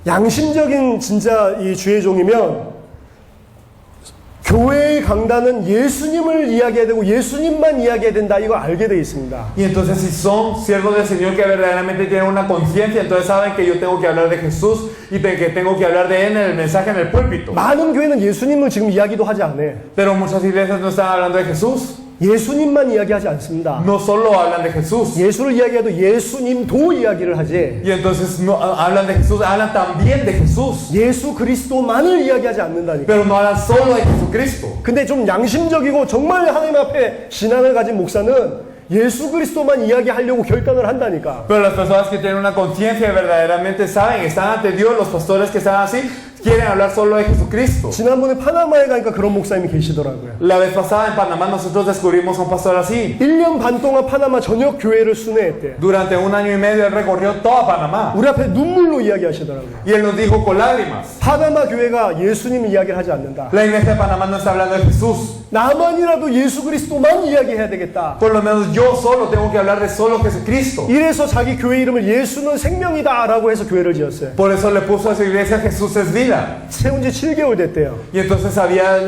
양심적인 진짜 이 주의 종이면 교회의 강단은 예수님을 이야기해야 되고 예수님만 이야기해야 된다, 이거 알게 돼 있습니다. Y entonces si son siervos del Señor que verdaderamente tienen una conciencia, entonces saben que yo tengo que hablar de Jesús y que tengo que hablar de Él en el mensaje en el púlpito. 많은 교회는 예수님을 지금 이야기도 하지 않아요. Pero muchas iglesias no están hablando de Jesús. 예수님만 이야기하지 않습니다. No solo hablan de Jesús. 예수를 이야기해도 예수님도 이야기를 하지. Y entonces no hablan de Jesús, hablan también de Jesús. 예수 그리스도만을 이야기하지 않는다니까. Pero no hablan solo de Jesucristo. 근데 좀 양심적이고 정말 하나님 앞에 신앙을 가진 목사는 예수 그리스도만 이야기하려고 결단을 한다니까. Pero las personas que tienen una conciencia y verdaderamente saben, están ante Dios, los pastores que están así, quieren hablar solo de Jesucristo. 지난번에 파나마에 가니까 그런 목사님이 계시더라고요. La vez pasada en Panamá nosotros descubrimos a un pastor así. 1년 반 동안 파나마 전역 교회를 순회했대요. Durante un año y medio él recorrió toda Panamá. 우리 앞에 눈물로 이야기하시더라고요. Y él nos dijo con lágrimas. 파나마 교회가 예수님 이야기를 하지 않는다. La iglesia de Panamá no está hablando de Jesús. 나만이라도 예수 그리스도만 이야기해야 되겠다. Por lo menos yo solo tengo que hablar de solo Jesucristo. 이래서 자기 교회 이름을 예수는 생명이다 라고 해서 교회를 지었어요. Por eso le puso a su iglesia Jesús es vida. 세운 지 7개월 됐대요. Y entonces lo habían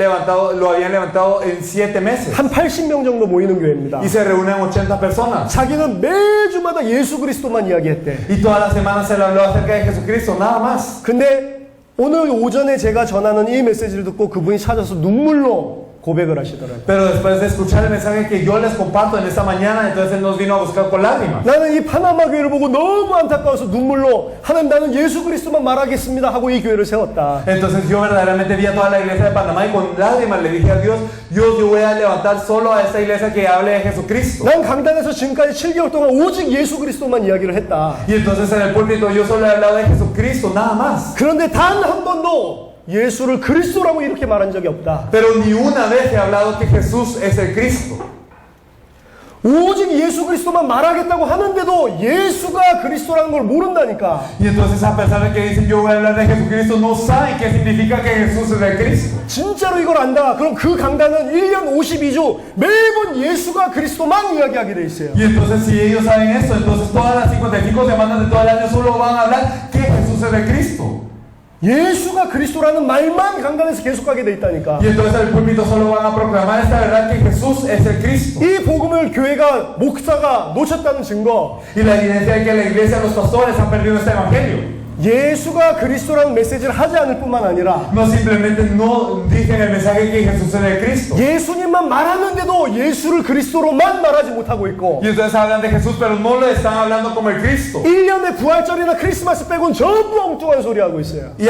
levantado en 7 meses. 한 80명 정도 모이는 교회입니다. Y se reúnen 80 personas. 자기는 매주마다 예수 그리스도만 이야기했대. Y todas las semanas se le habló acerca de Jesucristo, nada más. 근데 오늘 오전에 제가 전하는 이 메시지를 듣고 그분이 찾아서 눈물로 고백을 하시더라고요. Pero después de escuchar el mensaje que yo les comparto en esta mañana, entonces él nos vino a buscar con lágrimas. 나는 이 파나마 교회를 보고 너무 안타까워서 눈물로 하나님 나는 예수 그리스도만 말하겠습니다 하고 이 교회를 세웠다. Entonces yo verdaderamente vi a toda la iglesia de Panamá y con lágrimas le dije a Dios, Dios, yo voy a levantar solo a esta iglesia que hable de Jesucristo. 난 강단에서 지금까지 7개월 동안 오직 예수 그리스도만 이야기를 했다. Y entonces en el púlpito yo solo he hablado de Jesucristo, nada más. 그런데 단 한 번도 예수를 그리스도라고 이렇게 말한 적이 없다. Pero ni una vez he hablado que Jesús es el Cristo. 오직 예수 그리스도만 말하겠다고 하는데도 예수가 그리스도라는 걸 모른다니까. Y entonces a pesar de que dicen yo voy a hablar de Jesucristo, no saben qué significa que Jesús es el Cristo. 진짜로 이걸 안다. 그럼 그 강단은 1년 52주 매번 예수가 그리스도만 이야기하게 돼 있어요. Y entonces si ellos saben esto, entonces todas las 55 semanas de todo el año solo van a hablar que Jesús es el Cristo. 예수가 그리스도라는 말만 강단에서 계속하게 돼 있다니까. Y entonces el púlpito solo van a proclamar esta verdad que Jesús es el Cristo. 이 복음을 교회가 목사가 놓쳤다는 증거. Y la evidencia de que la iglesia, los pastores han perdido este evangelio. 예수가 그리스도라는 메시지를 하지 않을 뿐만 아니라 No simplemente no dicen el mensaje que Jesús es el Cristo. 예수님만 말하는데도 예수를 그리스도로만 말하지 못하고 있고 Y entonces hablan de Jesús, pero no le están hablando como el Cristo. 1년에 부활절이나 크리스마스 빼곤 전부 엉뚱한 소리 하고 있어요. Y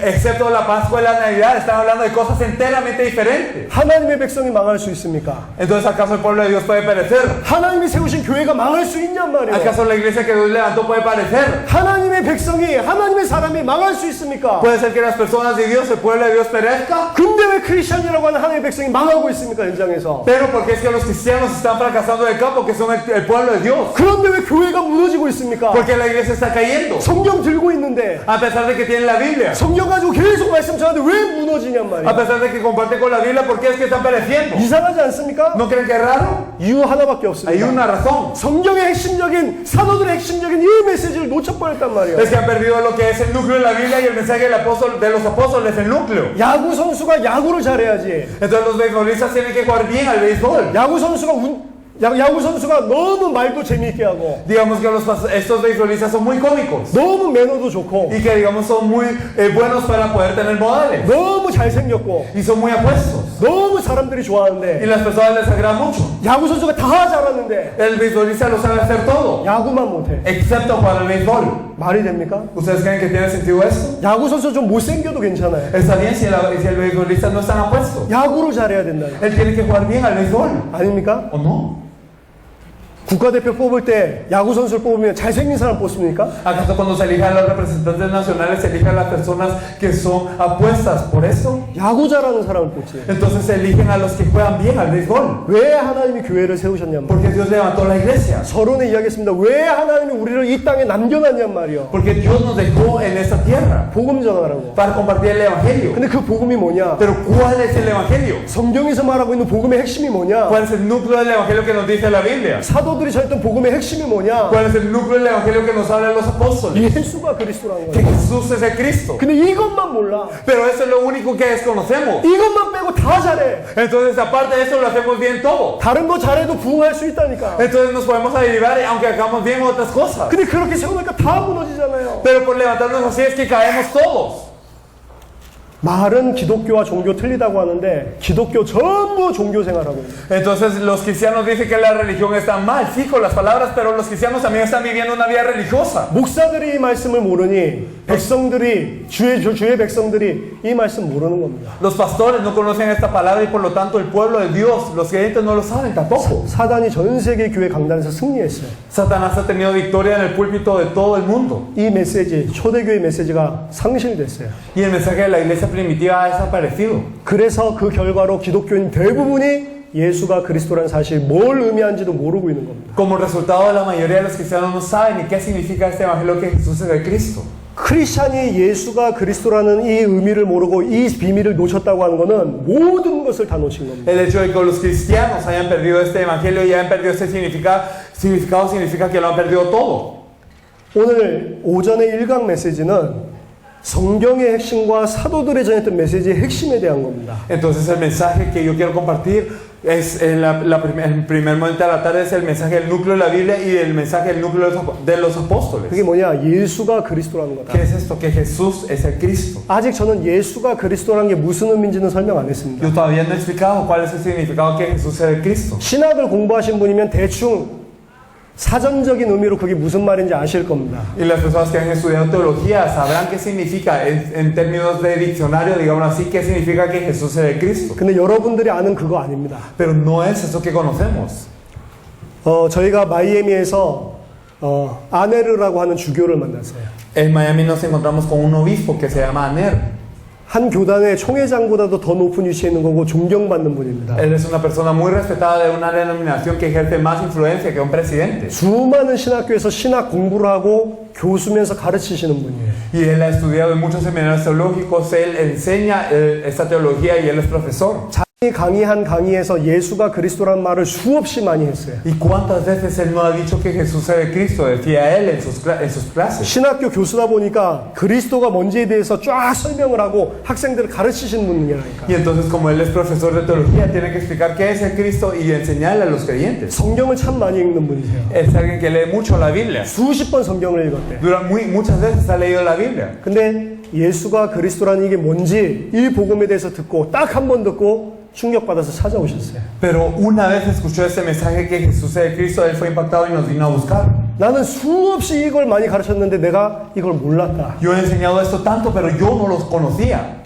excepto la Pascua y la Navidad, están hablando de cosas enteramente diferentes. 하나님의 백성이 망할 수 있습니까? Entonces, ¿acaso el pueblo de Dios puede perecer? 하나님이 세우신 교회가 망할 수 있냔 말이에요. ¿Acaso la iglesia que Dios levantó puede perecer? 하나님의 백성이 하나님의 사람이 망할 수 있습니까? ¿Puede ser que las personas de Dios, el pueblo de Dios perezca? 근데 왜 크리스천이라고 하는 하나님의 백성이 망하고 있습니까 현장에서? Pero porque es que los cristianos están fracasando del campo, que son el pueblo de Dios. 그런데 왜 교회가 무너지고 있습니까? Porque la iglesia está cayendo. 성경 들고 있는데 A pesar de que tienen la Biblia. 성경 가지고 계속 말씀 전하는데 왜 무너지냔 A 말이에요. pesar de que comparten con la Biblia, ¿por qué es que están pereciendo? 이상하지 않습니까? ¿No creen que es raro? 이유 하나밖에 Hay 없습니다. una razón. 성경의 핵심적인 사도들의 핵심적인 이 메시지를 놓쳐버렸단 말이에요. Es que han perdido lo que es el núcleo de la Biblia y el mensaje del apóstol, de los apóstoles, el núcleo. 야구 선수가 야구를 잘해야지. Entonces los beisbolistas tienen que jugar bien al béisbol. 야구 선수가 너무 말도 재미있게 하고 Digamos que estos beisbolistas son muy cómicos 너무 매너도 좋고 y que digamos son muy buenos para poder tener modales 너무 잘생겼고 y son muy apuestos 너무 사람들이 y 좋아하는데 las personas les agrada mucho. 야구 선수가 다 잘하는데 El beisbolista lo sabe hacer todo 야구만 못해. excepto para el béisbol. 말이 됩니까? ¿Ustedes creen que tiene sentido esto? 야구 선수 좀 못생겨도 괜찮아요. Está bien si el beisbolista no está apuesto. 야구를 잘해야 된다. Él tiene que jugar bien al béisbol. 아닙니까? ¿O no? 국가대표 뽑을 때 야구 선수를 뽑으면 잘생긴 사람 뽑습니까? ¿Acaso cuando se elijan los representantes nacionales se elijan las personas que son apuestas por eso? 야구 잘하는 사람을 뽑지. Entonces se eligen a los que juegan bien al béisbol. 왜 하나님이 교회를 세우셨냔 말이에요. Porque Dios levantó la iglesia. 서론에 이야기했습니다. 왜 하나님이 우리를 이 땅에 남겨놨냔 말이요. Porque Dios nos dejó en esta tierra 복음 전하라고. para compartir el evangelio. 근데 그 복음이 뭐냐? Pero ¿cuál es el evangelio? 성경에서 말하고 있는 복음의 핵심이 뭐냐? ¿Cuál es el núcleo del evangelio que nos dice la Biblia? 사도들이 전했던 복음의 핵심이 뭐냐? ¿Cuál es el núcleo del evangelio que nos hablan los apóstoles? 예수가 그리스도라는 Que 거예요. Jesús es el Cristo. 근데 이것만 몰라. Pero eso es lo único que desconocemos. 이것만 빼고 다 잘해. Entonces aparte de eso lo hacemos bien todo. 다른 거 잘해도 부흥할 수 있다니까. Entonces nos podemos derivar aunque hagamos bien otras cosas. 근데 그렇게 세우니까 다 무너지잖아요. Pero por levantarnos así es que caemos todos. 말은 기독교와 종교 틀리다고 하는데 기독교 전부 종교 생활하고 있어요. Entonces los cristianos dicen que la religión está mal, sí, con las palabras, pero los cristianos también están viviendo una vida religiosa. 목사들이 이 말씀을 모르니 백성들이 주의 백성들이 이 말씀 모르는 겁니다. Los pastores no conocen esta palabra y por lo tanto el pueblo de Dios, los creyentes no lo saben tampoco. 사단이 전 세계 교회 강단에서 승리했어요. Satanás ha tenido victoria en el púlpito de todo el mundo. 이 메시지, 초대교회 메시지가 상실됐어요. Y el mensaje de la iglesia primitiva ha desaparecido. 그래서 그 결과로 기독교인 대부분이 예수가 그리스도라는 사실 뭘 의미하는지도 모르고 있는 겁니다. Como resultado, la mayoría de los cristianos no saben ni qué significa este evangelio que Jesús es el Cristo. 크리스찬이 예수가 그리스도라는 이 의미를 모르고 이 비밀을 놓쳤다고 하는 것은 모든 것을 다 놓친 겁니다. El hecho de que los cristianos hayan perdido este evangelio y hayan perdido este significado significa que lo han perdido todo. 오늘 오전의 1강 메시지는 성경의 핵심과 사도들이 전했던 메시지의 핵심에 대한 겁니다. Entonces el mensaje que yo quiero compartir es el primer momento de la tarde es el mensaje del núcleo de la Biblia y el mensaje del núcleo de los apóstoles. 그게 뭐냐? 예수가 그리스도라는 거다. ¿Qué es esto? Que Jesús es el Cristo. 아직 저는 예수가 그리스도라는 게 무슨 의미인지는 설명 안 했습니다. Yo todavía no he explicado cuál es el significado que Jesús es el Cristo. 신학을 공부하신 분이면 대충 사전적인 의미로 그게 무슨 말인지 아실 겁니다. Y las personas que han estudiado teología sabrán qué significa en términos de diccionario, digamos así, qué significa que Jesús es el Cristo. 근데 여러분들이 아는 그거 아닙니다. Pero no es eso que conocemos. 저희가 마이애미에서 아네르라고 하는 주교를 만났어요. En Miami nos encontramos con un obispo que se llama Aner. 한 교단의 총회장보다도 더 높은 위치에 있는 거고 존경받는 분입니다. Él es una persona muy respetada de una denominación que ejerce más influencia que un presidente. 수많은 신학교에서 신학 공부를 하고 교수면서 가르치시는 분이에요. Y él ha estudiado en muchos seminarios teológicos, él enseña esta teología y él es profesor. 자기 강의한 강의에서 예수가 그리스도라는 말을 수없이 많이 했어요. ¿Y cuántas veces él no ha dicho que Jesús es el Cristo? Decía él en sus clases. 신학교 교수다 보니까 그리스도가 뭔지에 대해서 쫙 설명을 하고 학생들을 가르치시는 분이라니까. Y entonces como él es profesor de teología, tiene que explicar qué es el Cristo y enseñarle a los creyentes. 성경을 참 많이 읽는 분이세요. Es alguien que lee mucho la Biblia. 수십 번 성경을 읽었대. Muchas veces ha leído la Biblia. 근데 예수가 그리스도라는 이게 뭔지 이 복음에 대해서 듣고 딱 한 번 듣고 충격받아서 찾아오셨어요. Pero una vez escuchó este mensaje que Jesús es el Cristo, él fue impactado y nos vino a buscar. 나는 수없이 이걸 많이 가르쳤는데 내가 이걸 몰랐다. Yo he enseñado esto tanto, pero yo no los conocía.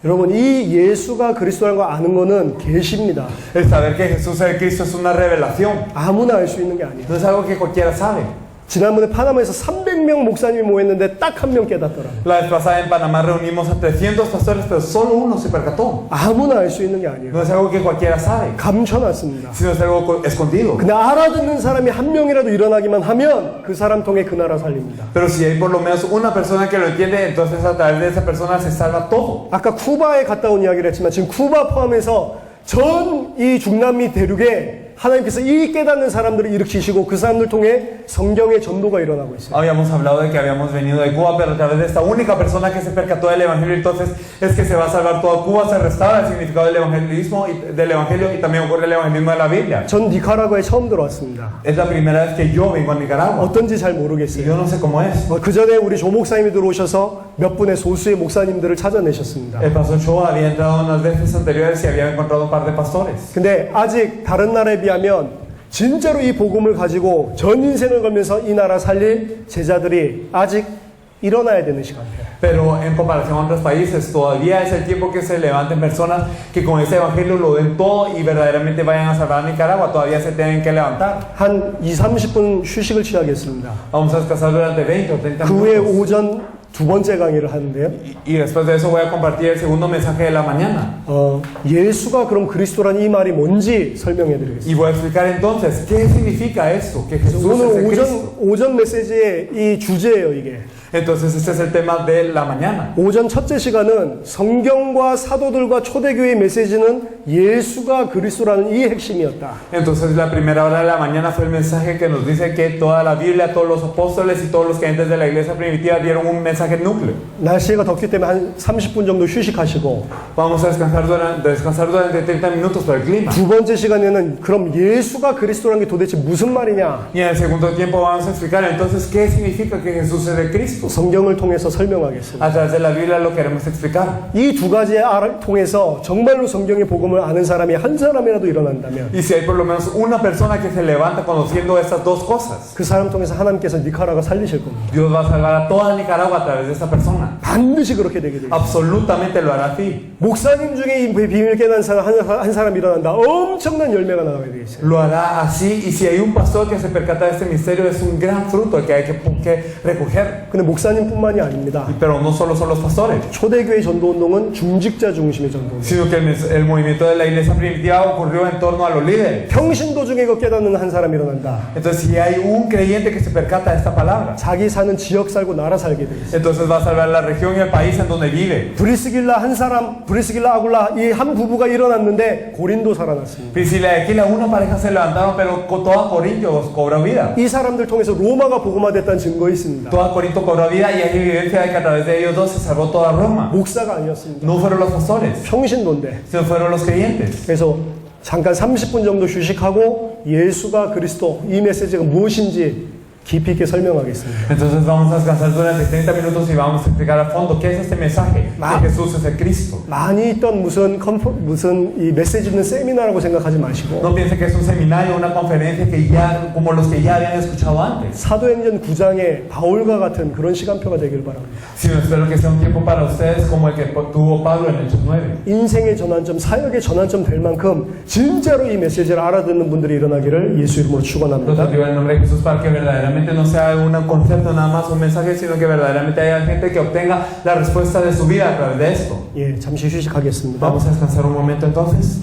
여러분, 이 예수가 그리스도라는 거 아는 거는 계시입니다. El saber que Jesús es el Cristo es una revelación. 아무나 알 수 있는 게 아니에요. No es algo que cualquiera sabe. 지난번에 파나마에서 300명 목사님이 모였는데 딱 한 명 깨닫더라고요. La vez pasada en Panamá reunimos a 300 pastores, pero solo uno se percató. 아무나 알 수 있는 게 아니에요. No es algo que cualquiera sabe, 감춰놨습니다. sino es algo escondido. 근데 알아듣는 사람이 한 명이라도 일어나기만 하면 그 사람 통해 그 나라 살립니다. Pero si hay por lo menos una persona que lo entiende, entonces a través de esa persona se salva todo. 아까 쿠바에 갔다 온 이야기를 했지만 지금 쿠바 포함해서 전 이 중남미 대륙에 하나님께서 이 깨닫는 사람들을 일으키시고 그 사람들 통해 성경의 전도가 일어나고 있어요. Habíamos hablado de que habíamos venido de Cuba, pero a través de esta única persona que se percató del Evangelio, entonces es que se va a salvar toda Cuba, se restaura el significado del evangelismo y del Evangelio y también ocurre el evangelismo de la Biblia. 전 니카라과에 처음 들어왔습니다. Es la primera vez que yo vengo a Nicaragua 어떤지 잘 y 모르겠어요. yo no sé cómo es. 그 전에 우리 조 목사님이 들어오셔서 몇 분의 소수의 목사님들을 찾아내셨습니다. El pastor Choa había entrado unas veces anteriores y había encontrado un par de pastores. 근데 아직 다른 나라에 비하면 진짜로 이 복음을 가지고 전 인생을 걸면서 이 나라 살릴 제자들이 아직 일어나야 되는 시간이에요. Pero en comparación a otros países, todavía es el tiempo que se levanten personas que con ese evangelio lo den todo y verdaderamente vayan a salvar a Nicaragua. Todavía se tienen que levantar. 한 2-30분 휴식을 취하겠습니다. Vamos a descansar durante 20 o 30 그 후에 minutos. 오전 두 번째 강의를 하는데요. Y después de eso voy a compartir el segundo mensaje de la mañana. 예수가 그럼 그리스도라는 이 말이 뭔지 설명해 드리겠습니다. Y voy a explicar entonces qué significa esto, que Jesús es el 오늘 Cristo. 오전 메시지의 이 주제예요, 이게. Entonces este es el tema de la mañana. 오전 첫째 시간은 성경과 사도들과 초대교회의 메시지는 예수가 그리스도라는 이 핵심이었다. Entonces la primera hora de la mañana fue el mensaje que nos dice que toda la Biblia, todos los apóstoles y todos los creyentes de la iglesia primitiva dieron un mensaje núcleo. 날씨가 덥기 때문에 한 30분 정도 휴식하시고 Vamos a descansar durante 30 minutos por el clima. 두 번째 시간에는 그럼 예수가 그리스도라는 게 도대체 무슨 말이냐? Y en el segundo tiempo vamos a explicar entonces qué significa que Jesús es el Cristo. Cristo. 성경을 통해서 설명하겠습니다. A través de la Biblia lo queremos explicar. 이 두 가지의 알을 통해서 정말로 성경의 복음을 아는 사람이 한 사람이라도 일어난다면 Y si hay por lo menos una persona que se levanta conociendo estas dos cosas, 그 사람 통해서 하나님께서 니카라가 살리실 겁니다. Dios va a salvar a toda Nicaragua a través de esa persona. 반드시 그렇게 되게 되겠습니다. Absolutamente lo hará así. 목사님 중에 이 비밀 깨닫는 사람 한 사람 일어난다. 엄청난 열매가 나가게 되겠어요. Lo hará así. Y si hay un pastor que se percata de este misterio, es un gran fruto el que hay que recoger. 근데 목사님뿐만이 아닙니다. Pero no solo son los pastores, 초대교회 전도운동은 중직자 중심의 전도운동. sino que el movimiento de la iglesia primitiva ocurrió en torno a los líderes. 평신도 중에 이거 깨닫는 한 사람이 일어난다. Entonces, si hay un creyente que se percata de esta palabra, 자기 사는 지역 살고 나라 살게 되겠어요. entonces va a salvar la región y el país en donde vive. 브리스길라 아굴라 이 한 부부가 일어났는데 고린도 살아났습니다. Priscila y Aquila, una pareja se levantaron, pero toda Corinto cobró vida. 이 사람들 통해서 로마가 복음화됐다는 증거 있습니다. Toda Corinto cobró vida y hay evidencia de que a través de ellos dos se salvó toda Roma. 목사가 아니었습니다. No fueron los pastores, 평신도인데. sino fueron los creyentes. 그래서 잠깐 30분 정도 휴식하고 예수가 그리스도 이 메시지가 무엇인지 깊이 있게 설명하겠습니다. Entonces vamos a descansar durante 30 minutos y vamos a explicar a fondo qué es este mensaje, que Jesús es el Cristo. 많이 있던 무슨 이 메시지 있는 세미나라고 생각하지 마시고 No piense que es un seminario, una conferencia que ya, como los que ya habían escuchado antes, 사도행전 9장의 바울과 같은 그런 시간표가 되길 바랍니다. sino espero que sea un tiempo para ustedes como el que tuvo Pablo en Hechos 9. 인생의 전환점, 사역의 전환점 될 만큼 진짜로 이 메시지를 알아듣는 분들이 일어나기를 예수 이름으로 Los 축원합니다. pido en el nombre de Jesús para que verdaderamente no sea un concepto nada más, un mensaje, sino que verdaderamente haya gente que obtenga la respuesta de su vida a través de esto. 예, 잠시 휴식하겠습니다. Vamos a descansar un momento entonces.